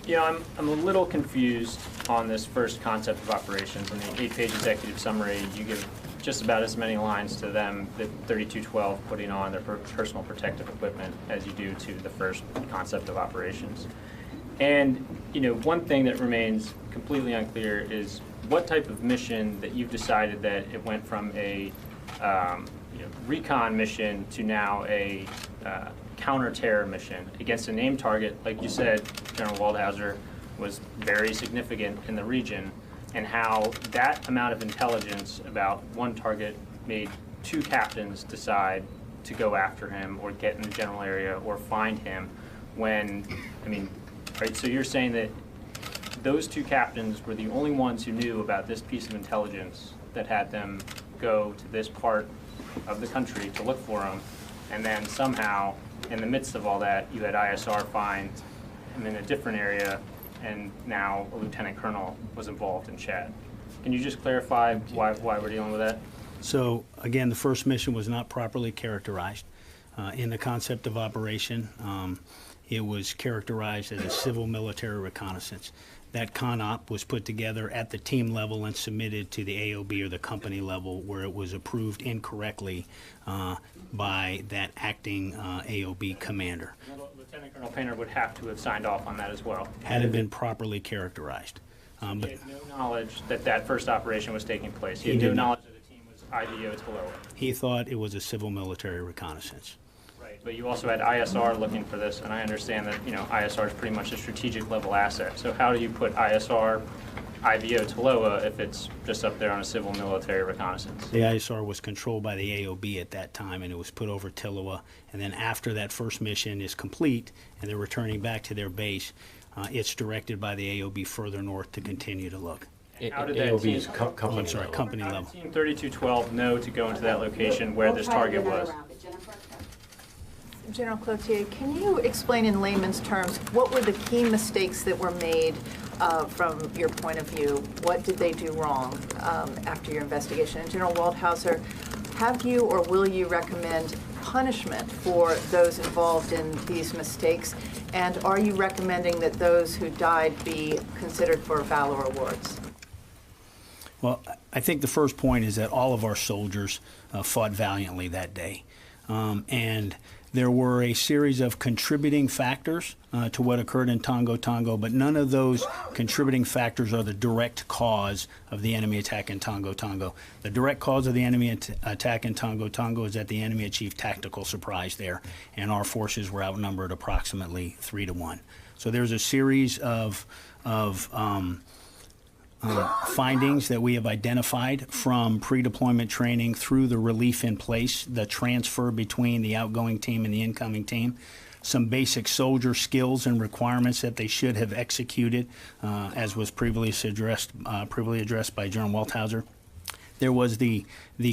You know, I'm a little confused on this first concept of operations. In the 8-page executive summary, you give just about as many lines to them, the 3212 putting on their personal protective equipment, as you do to the first concept of operations. And, you know, one thing that remains completely unclear is what type of mission that you've decided that it went from a recon mission to now a counter-terror mission against a named target. Like you said, General Waldhauser was very significant in the region, and how that amount of intelligence about one target made 2 captains decide to go after him or get in the general area or find him when, I mean, right, so you're saying that those 2 captains were the only ones who knew about this piece of intelligence that had them go to this part of the country to look for him, and then somehow, in the midst of all that, you had ISR find him in a different area, and now a lieutenant colonel was involved in Chad. Can you just clarify why we're dealing with that? So, again, the first mission was not properly characterized. In the concept of operation, it was characterized as a civil-military reconnaissance. That CONOP was put together at the team level and submitted to the AOB or the company level, where it was approved incorrectly by that acting AOB commander. Lieutenant Colonel Painter would have to have signed off on that as well. Had it been properly characterized. He had no knowledge that that first operation was taking place. He had no knowledge that the team was IDO Toloa. He thought it was a civil-military reconnaissance. Right, but you also had ISR looking for this, and I understand that, you know, ISR is pretty much a strategic level asset. So how do you put ISR, IVO Toloa if it's just up there on a civil military reconnaissance? The ISR was controlled by the AOB at that time, and it was put over Toloa. And then after that first mission is complete and they're returning back to their base, it's directed by the AOB further north to continue to look. How did that AOB team, is company I'm sorry, level. company how level. did Team 3212 know to go into that location where this target was? General Cloutier, can you explain in layman's terms what were the key mistakes that were made from your point of view? What did they do wrong after your investigation? And General Waldhauser, have you or will you recommend punishment for those involved in these mistakes? And are you recommending that those who died be considered for Valor Awards? Well, I think the first point is that all of our soldiers fought valiantly that day. And there were a series of contributing factors to what occurred in Tongo, but none of those contributing factors are the direct cause of the enemy attack in Tongo. The direct cause of the enemy attack in Tongo is that the enemy achieved tactical surprise there, and our forces were outnumbered approximately 3-1. So there's a series of findings that we have identified from pre-deployment training through the relief in place, the transfer between the outgoing team and the incoming team, some basic soldier skills and requirements that they should have executed, as was previously addressed by General Waldhauser. There was the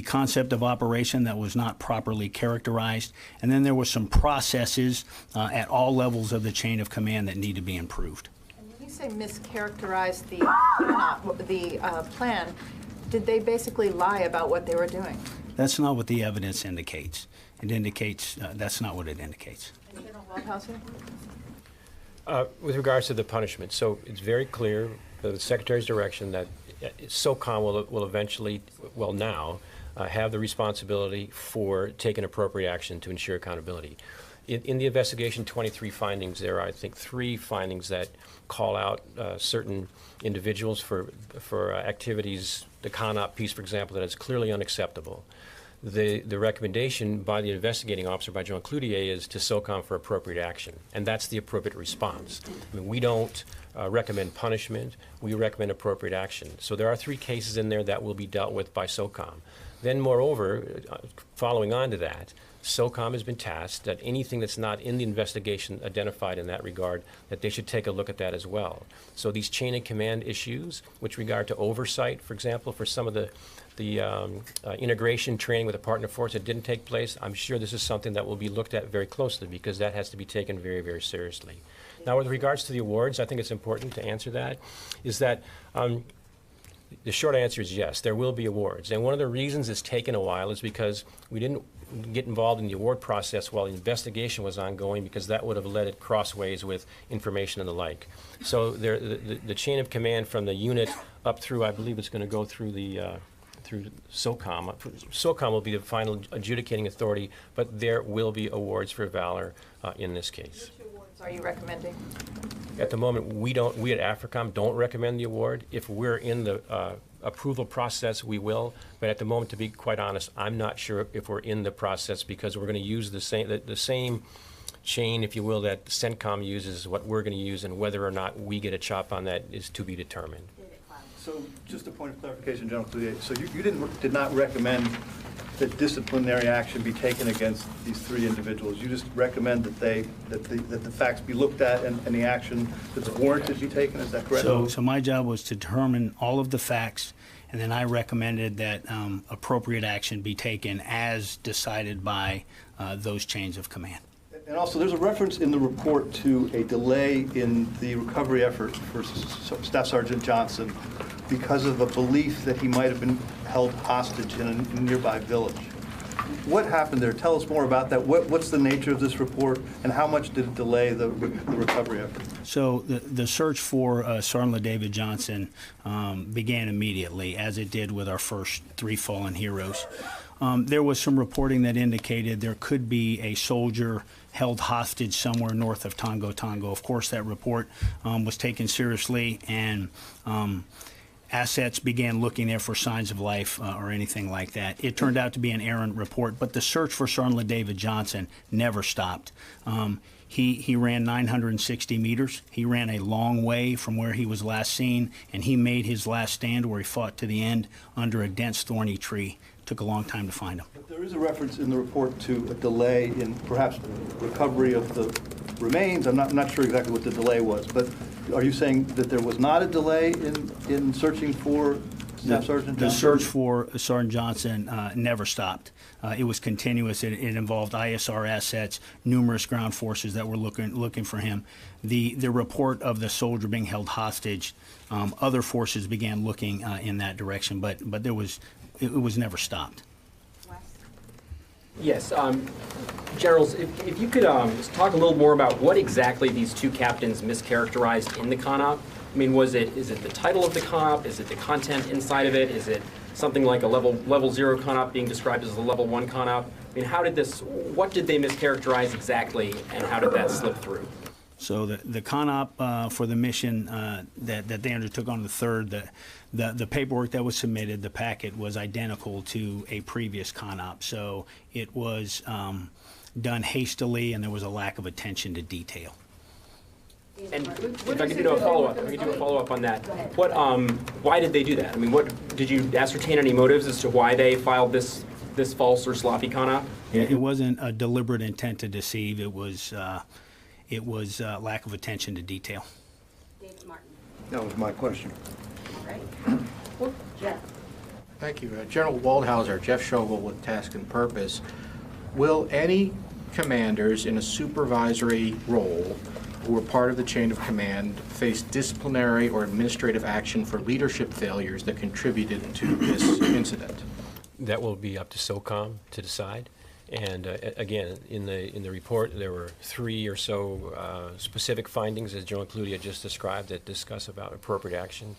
concept of operation that was not properly characterized, and then there were some processes at all levels of the chain of command that need to be improved. When you say mischaracterized the plan, did they basically lie about what they were doing? That's not what the evidence indicates. It indicates, that's not what it indicates. General Waldhauser? With regards to the punishment, so it's very clear, the Secretary's direction that SOCOM will eventually, well now, have the responsibility for taking appropriate action to ensure accountability. In the investigation 23 findings, there are, I think, 3 findings that call out certain individuals for activities, the CONOP piece, for example, that is clearly unacceptable. the recommendation by the investigating officer, by General Cloutier, is to SOCOM for appropriate action, and that's the appropriate response. I mean, we don't recommend punishment, we recommend appropriate action. So there are 3 cases in there that will be dealt with by SOCOM. Then moreover, following on to that, SOCOM has been tasked that anything that's not in the investigation identified in that regard, that they should take a look at that as well. So these chain of command issues, with regard to oversight, for example, for some of the integration training with a partner force that didn't take place, I'm sure this is something that will be looked at very closely, because that has to be taken very, very seriously. Now, with regards to the awards, I think it's important to answer that, is that the short answer is yes, there will be awards. And one of the reasons it's taken a while is because we didn't get involved in the award process while the investigation was ongoing, because that would have led it crossways with information and the like. So the chain of command from the unit up through, I believe it's going to go through through SOCOM. SOCOM will be the final adjudicating authority, but there will be awards for valor in this case. Which awards are you recommending? At the moment, we at AFRICOM don't recommend the award. If we're in the approval process, we will. But at the moment, to be quite honest, I'm not sure if we're in the process, because we're going to use the same chain, if you will, that CENTCOM uses, is what we're going to use, and whether or not we get a chop on that is to be determined. So just a point of clarification, General Cloutier. So you did not recommend that disciplinary action be taken against these 3 individuals. You just recommend that the facts be looked at and the action that's warranted be taken. Is that correct? So my job was to determine all of the facts, and then I recommended that appropriate action be taken as decided by those chains of command. And also, there's a reference in the report to a delay in the recovery effort for Staff Sergeant Johnson because of a belief that he might have been held hostage in a nearby village. What happened there? Tell us more about that. What's the nature of this report, and how much did it delay the recovery effort? So the search for Sergeant David Johnson began immediately, as it did with our first 3 fallen heroes. There was some reporting that indicated there could be a soldier held hostage somewhere north of Tongo Tongo. Of course, that report was taken seriously, and assets began looking there for signs of life or anything like that. It turned out to be an errant report, but the search for Sergeant David Johnson never stopped. He ran 960 meters. He ran a long way from where he was last seen, and he made his last stand where he fought to the end under a dense thorny tree. Took a long time to find him. But there is a reference in the report to a delay in perhaps recovery of the remains. I'm not sure exactly what the delay was, but are you saying that there was not a delay in searching for Staff Sergeant Johnson? The search for Sergeant Johnson never stopped. It was continuous. It involved ISR assets, numerous ground forces that were looking for him. The report of the soldier being held hostage, other forces began looking in that direction, but it was never stopped. Yes, Generals, if you could talk a little more about what exactly these 2 captains mischaracterized in the CONOP. I mean, is it the title of the CONOP? Is it the content inside of it? Is it something like a level 0 CONOP being described as a level 1 CONOP? I mean, what did they mischaracterize exactly, and how did that slip through? So the CONOP for the mission that they undertook on the 3rd, the paperwork that was submitted, the packet was identical to a previous CONOP. So it was done hastily, and there was a lack of attention to detail. And if I could do a follow-up on that, why did they do that? I mean, did you ascertain any motives as to why they filed this false or sloppy CONOP? It wasn't a deliberate intent to deceive. It was lack of attention to detail. David Martin. That was my question. Right. Well, Jeff. Thank you. General Waldhauser, Jeff Schogel with Task and Purpose. Will any commanders in a supervisory role who are part of the chain of command face disciplinary or administrative action for leadership failures that contributed to this incident? That will be up to SOCOM to decide. And again, in the report, there were 3 or so specific findings, as General Cloutier just described, that discuss about appropriate action.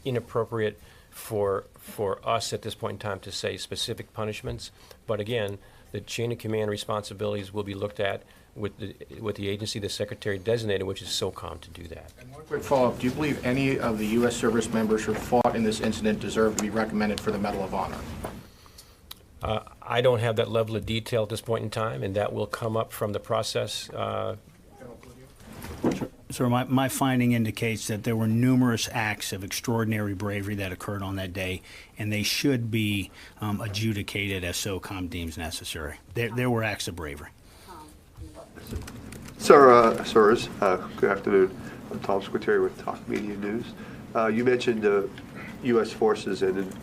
Inappropriate for us at this point in time to say specific punishments, but again, the chain of command responsibilities will be looked at with the agency the Secretary designated, which is SOCOM, to do that. And one quick follow-up: do you believe any of the U.S. service members who fought in this incident deserve to be recommended for the Medal of Honor? I don't have that level of detail at this point in time, and that will come up from the process. Sir, my finding indicates that there were numerous acts of extraordinary bravery that occurred on that day, and they should be adjudicated as SOCOM deems necessary. There were acts of bravery. Sirs, good afternoon. I'm Tom Cloutier with Talk Media News. You mentioned U.S. forces and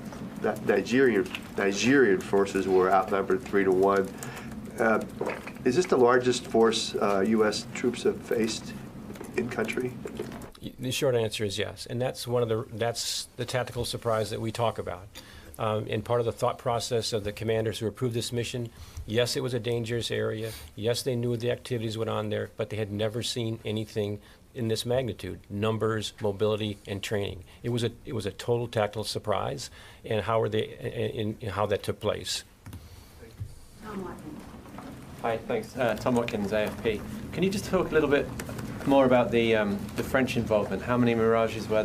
that Nigerian forces were outnumbered 3-1. Is this the largest force U.S. troops have faced in country? The short answer is yes, and that's that's the tactical surprise that we talk about. And part of the thought process of the commanders who approved this mission, yes, it was a dangerous area. Yes, they knew the activities went on there, but they had never seen anything in this magnitude: numbers, mobility, and training. It was a total tactical surprise, and how that took place. Tom Watkins. Hi, thanks. Tom Watkins, AFP. Can you just talk a little bit more about the French involvement? How many Mirages were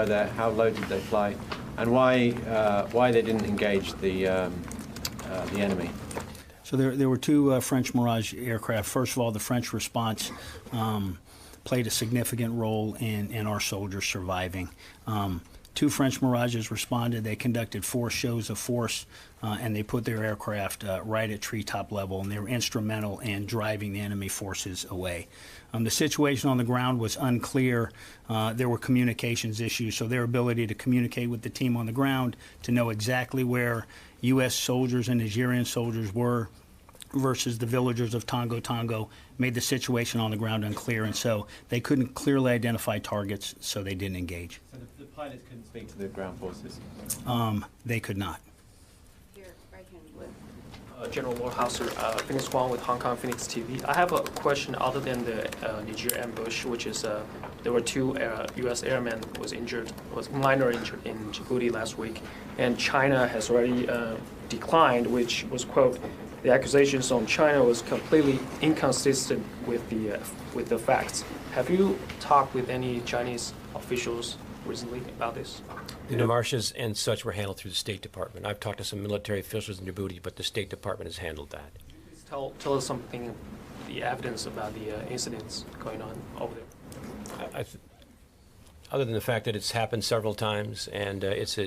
there? How low did they fly? And why they didn't engage the enemy? So there were two French Mirage aircraft. First of all, the French response played a significant role in our soldiers surviving. Two French Mirages responded. They conducted 4 shows of force, and they put their aircraft right at treetop level, and they were instrumental in driving the enemy forces away. The situation on the ground was unclear. There were communications issues, so their ability to communicate with the team on the ground, to know exactly where U.S. soldiers and Nigerian soldiers were versus the villagers of Tongo made the situation on the ground unclear, and so they couldn't clearly identify targets, so they didn't engage. So the pilots couldn't speak to the ground forces? They could not. General Waldhauser, Phoenix Huang with Hong Kong Phoenix TV. I have a question other than the Niger ambush, which is there were 2 U.S. airmen was minor injured in Djibouti last week, and China has already declined, which was, quote, the accusations on China was completely inconsistent with the facts. Have you talked with any Chinese officials recently about this? The demarches and such were handled through the State Department. I've talked to some military officials in Djibouti, but the State Department has handled that. Please tell us something, the evidence about the incidents going on over there. Other than the fact that it's happened several times, and it's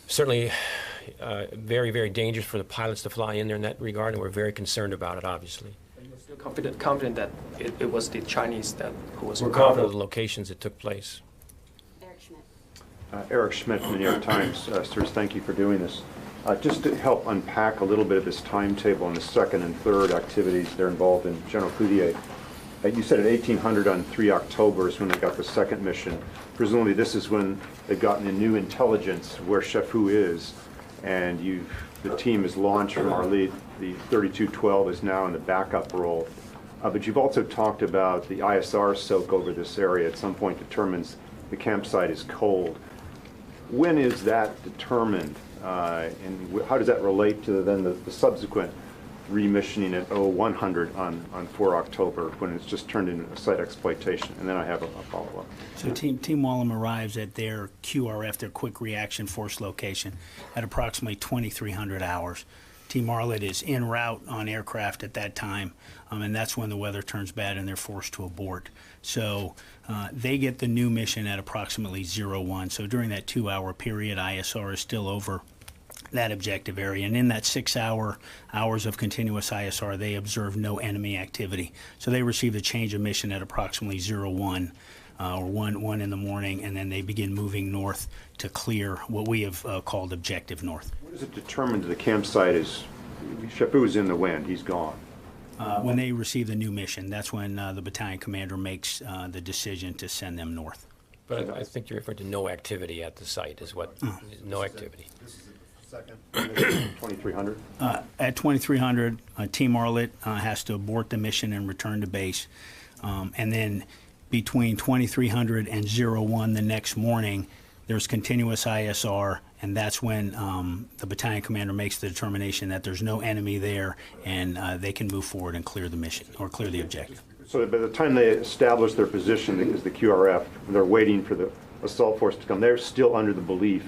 certainly very, very dangerous for the pilots to fly in there in that regard, and we're very concerned about it, obviously. Are you still confident that it was the Chinese who was We're involved? confident of the locations it took place. Eric Schmidt from the New York Times. Sirs, thank you for doing this. Just to help unpack a little bit of this timetable and the second and third activities they're involved in, General Cloutier, you said at 1800 on 3 October is when they got the second mission. Presumably this is when they've gotten the new intelligence where Shefu is, and the team is launched from our lead. The 3212 is now in the backup role. But you've also talked about the ISR soak over this area at some point determines the campsite is cold. When is that determined, and how does that relate to then the subsequent remissioning at 0100 on 4 October when it's just turned into a site exploitation? And then I have a follow-up. So Team Wallam arrives at their QRF, their Quick Reaction Force location, at approximately 2300 hours. Team Arlet is en route on aircraft at that time, and that's when the weather turns bad and they're forced to abort. So they get the new mission at approximately 01. So during that 2-hour period, ISR is still over that objective area. And in that 6 hours of continuous ISR, they observe no enemy activity. So they receive a change of mission at approximately 01 or 1 in the morning, and then they begin moving north to clear what we have called objective north. What is it determined the campsite is? Shefu is in the wind. He's gone. When they receive the new mission, that's when the battalion commander makes the decision to send them north. But I think you're referring to no activity at the site is what, no activity. This is the second 2300? At 2300, Team Arlet has to abort the mission and return to base. And then between 2300 and 01 the next morning, there's continuous ISR, and that's when the battalion commander makes the determination that there's no enemy there, and they can move forward and clear the mission, or clear the objective. So by the time they establish their position as the QRF, they're waiting for the assault force to come. They're still under the belief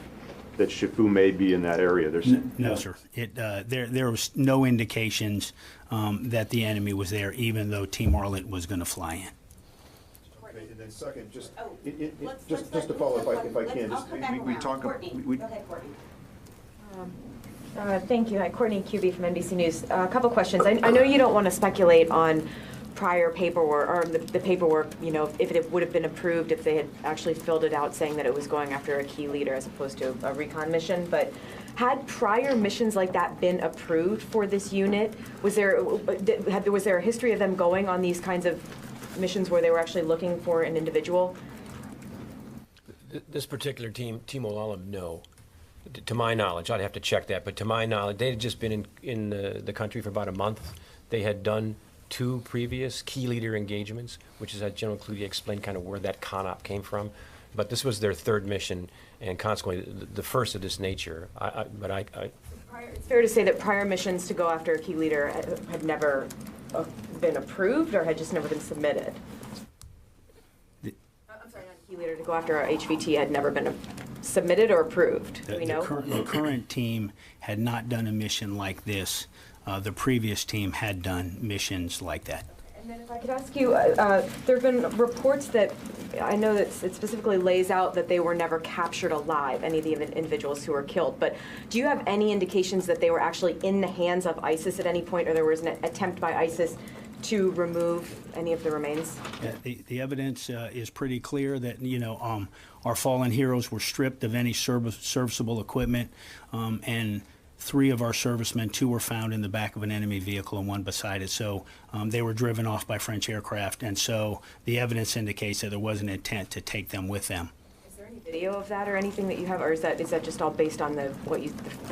that Shifu may be in that area? There's No, sir. There was no indications that the enemy was there, even though Team Arlet was going to fly in. Okay, and then second, just to follow up, if I can, we talk. Thank you. Hi, Courtney Cubey from NBC News. A couple questions. I know you don't want to speculate on prior paperwork, or the paperwork, you know, if it would have been approved, if they had actually filled it out saying that it was going after a key leader as opposed to a recon mission, but had prior missions like that been approved for this unit? Was there a history of them going on these kinds of missions where they were actually looking for an individual? This particular team, Team Olalam, no. To my knowledge, I'd have to check that, but to my knowledge, they had just been in the country for about a month. They had done 2 previous key leader engagements, which is, as General Cloutier explained, kind of where that CONOP came from. But this was their 3rd mission, and consequently, the first of this nature. It's fair to say that prior missions to go after a key leader had never been approved, or had just never been submitted? I'm sorry, not a key leader to go after a HVT had never been submitted or approved. Do we know? The current team had not done a mission like this. The previous team had done missions like that. And then if I could ask you, there have been reports that, I know that it specifically lays out that they were never captured alive, any of the individuals who were killed, but do you have any indications that they were actually in the hands of ISIS at any point, or there was an attempt by ISIS to remove any of the remains? Yeah, the evidence is pretty clear that, you know, our fallen heroes were stripped of any serviceable equipment, and 3 of our servicemen, 2 were found in the back of an enemy vehicle and 1 beside it. So they were driven off by French aircraft, and so the evidence indicates that there was an intent to take them with them. Is there any video of that or anything that you have, or is that just all based on the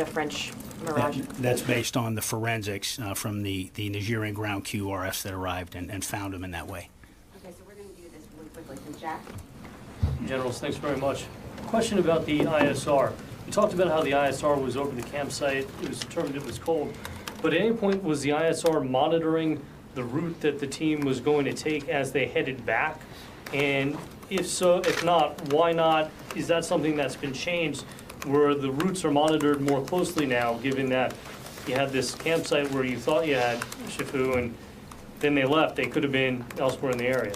French Mirage? That's based on the forensics from the Nigerian ground QRFs that arrived and found them in that way. Okay, so we're going to do this really quickly. So Jack? Generals, thanks very much. Question about the ISR. You talked about how the ISR was over the campsite. It was determined it was cold. But at any point, was the ISR monitoring the route that the team was going to take as they headed back? And if so, if not, why not? Is that something that's been changed where the routes are monitored more closely now, given that you had this campsite where you thought you had Shifu and then they left? They could have been elsewhere in the area.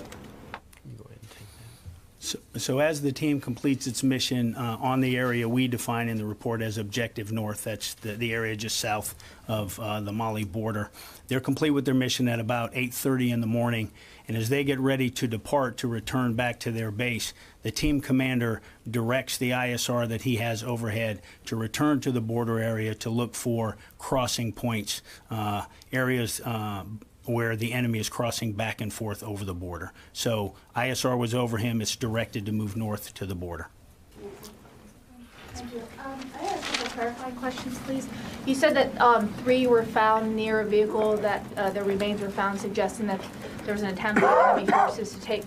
So as the team completes its mission on the area we define in the report as Objective North, that's the area just south of the Mali border, they're complete with their mission at about 8:30 in the morning, and as they get ready to depart to return back to their base, the team commander directs the ISR that he has overhead to return to the border area to look for crossing points, areas where the enemy is crossing back and forth over the border. So ISR was over him. It's directed to move north to the border. Thank you. I have a couple clarifying questions, please. You said that 3 were found near a vehicle, that their remains were found, suggesting that there was an attempt by enemy forces to take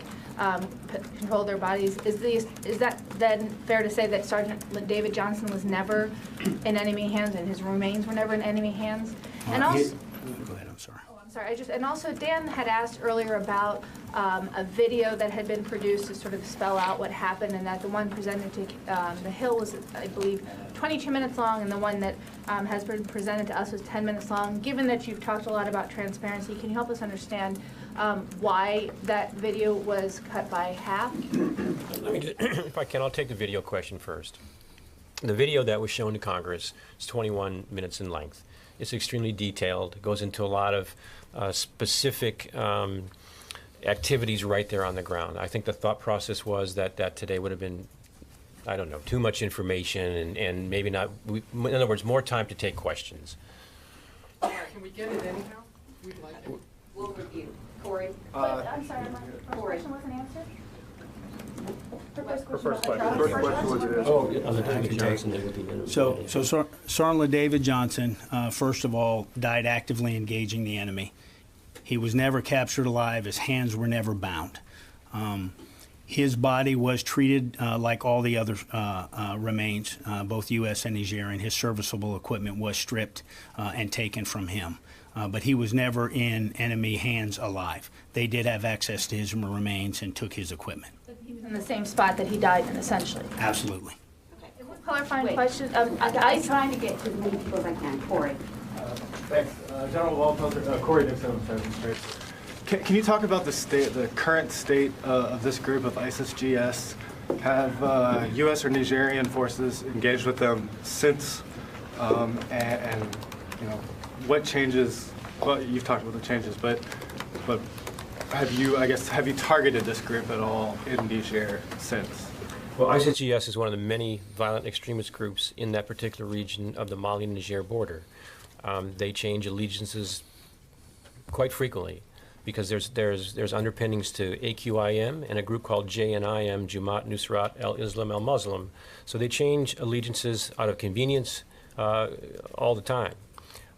control of their bodies. Is that then fair to say that Sergeant David Johnson was never in enemy hands and his remains were never in enemy hands? And also, go ahead, I'm sorry. Sorry, and also Dan had asked earlier about a video that had been produced to sort of spell out what happened, and that the one presented to the Hill was, I believe, 22 minutes long, and the one that has been presented to us was 10 minutes long. Given that you've talked a lot about transparency, can you help us understand why that video was cut by half? Let me just, if I can, I'll take the video question first. The video that was shown to Congress is 21 minutes in length. It's extremely detailed. It goes into a lot of specific activities right there on the ground. I think the thought process was that today would have been, I don't know, too much information and maybe not, in other words, more time to take questions. Can we get it anyhow? We'd like it. We'll review. Corey? I'm sorry, my first question wasn't answered? Her first question. So Sergeant David Johnson, first of all, died actively engaging the enemy. He was never captured alive. His hands were never bound. His body was treated like all the other remains, both U.S. and Nigerian. His serviceable equipment was stripped and taken from him. But he was never in enemy hands alive. They did have access to his remains and took his equipment. He was in the same spot that he died in, essentially. Absolutely. Okay. clarifying Wait. question. I'm trying to get to as many people as I can. Corey. Thanks. General Waldhauser, Corey Dixon, Seven Straits. Can you talk about the current state of this group of ISIS-GS? Have U.S. or Nigerian forces engaged with them since? And you know, what changes? Well, you've talked about the changes, but have you targeted this group at all in Niger since? Well, ISIS-GS is one of the many violent extremist groups in that particular region of the Mali-Niger border. They change allegiances quite frequently because there's underpinnings to AQIM and a group called JNIM, Jamaat Nusrat al-Islam al-Muslim. So they change allegiances out of convenience all the time.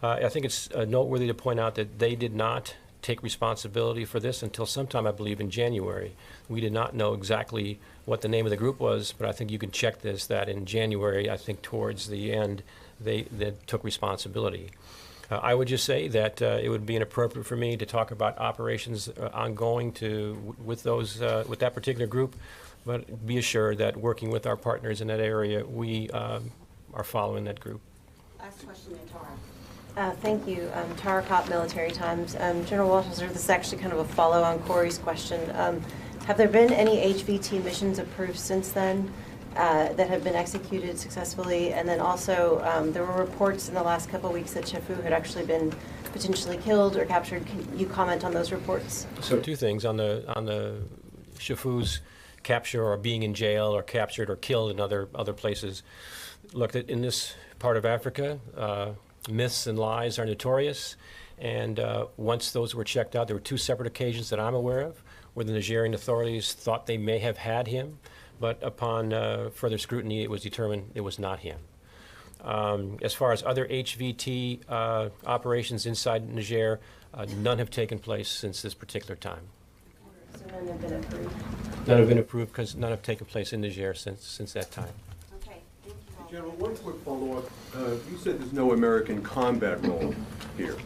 I think it's noteworthy to point out that they did not take responsibility for this until sometime, I believe, in January. We did not know exactly what the name of the group was, but I think you can check this, that in January, I think towards the end, they took responsibility. I would just say that it would be inappropriate for me to talk about operations ongoing with that particular group, but be assured that working with our partners in that area, we are following that group. Last question to Tara. Thank you. Tara Kopp, Military Times. General Waldhauser, this is actually kind of a follow on Corey's question. Have there been any HVT missions approved since then that have been executed successfully? And then also, there were reports in the last couple of weeks that Chefu had actually been potentially killed or captured. Can you comment on those reports? So two things on the Chefu's capture or being in jail or captured or killed in other places. Look, in this part of Africa, myths and lies are notorious, and once those were checked out, there were two separate occasions that I'm aware of where the Nigerian authorities thought they may have had him, but upon further scrutiny, it was determined it was not him. As far as other HVT operations inside Niger, none have taken place since this particular time. So none have been approved? None have been approved because none have taken place in Niger since that time. General, one quick follow-up. You said there's no American combat role here.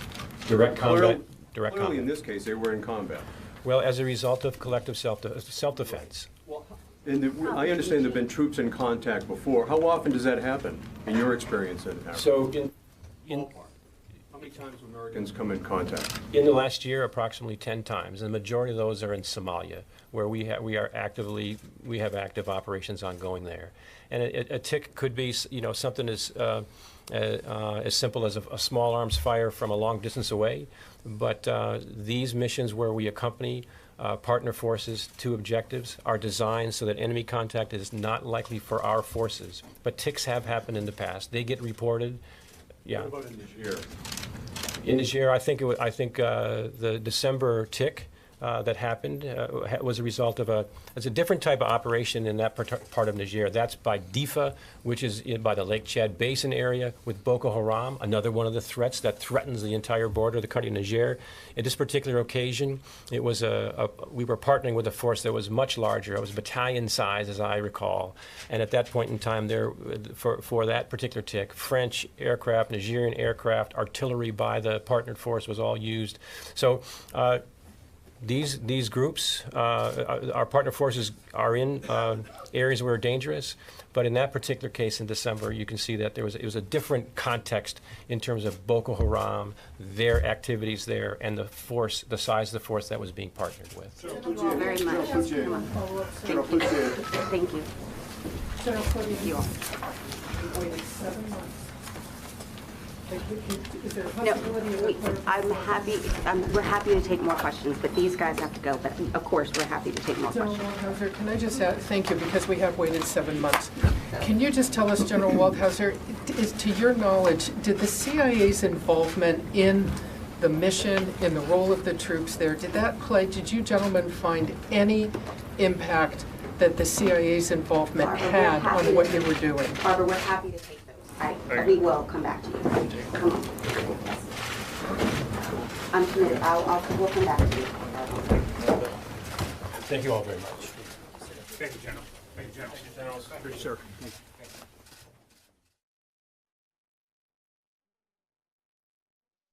Direct combat. Clearly, in this case, they were in combat. Well, as a result of collective self-defense. And I understand there have been troops in contact before. How often does that happen, in your experience in Africa? So, how many times have Americans come in contact? In the last year, approximately 10 times, and the majority of those are in Somalia, where we have active operations ongoing there. And a tick could be, something as simple as a small arms fire from a long distance away. But these missions where we accompany partner forces to objectives are designed so that enemy contact is not likely for our forces. But ticks have happened in the past. They get reported. Yeah. What about in Niger? In Niger, I think the December tick that happened was a result of it's a different type of operation in that part of Niger. That's by Difa, which is by the Lake Chad Basin area with Boko Haram, another one of the threats that threatens the entire border of the country of Niger. In this particular occasion, it was we were partnering with a force that was much larger. It was battalion size, as I recall. And at that point in time, for that particular tick, French aircraft, Nigerian aircraft, artillery by the partnered force was all used. So. These groups, our partner forces are in areas where dangerous, but in that particular case in December, you can see that it was a different context in terms of Boko Haram, their activities there, and the size of the force that was being partnered with. Thank you all very much. Thank you. Thank you all. No, I'm happy. We're happy to take more questions, but these guys have to go. But of course, we're happy to take more questions. General Waldhauser, can I just thank you because we have waited 7 months. Can you just tell us, General Waldhauser, to your knowledge, did the CIA's involvement in the mission, in the role of the troops there, did you gentlemen find any impact that the CIA's involvement had on what you were doing? Barbara, we're happy to take those. We will come back to you. Come on. I'm committed. We'll come back to you. Thank you all very much. Thank you, General. Thank you, General. Thank you, sir.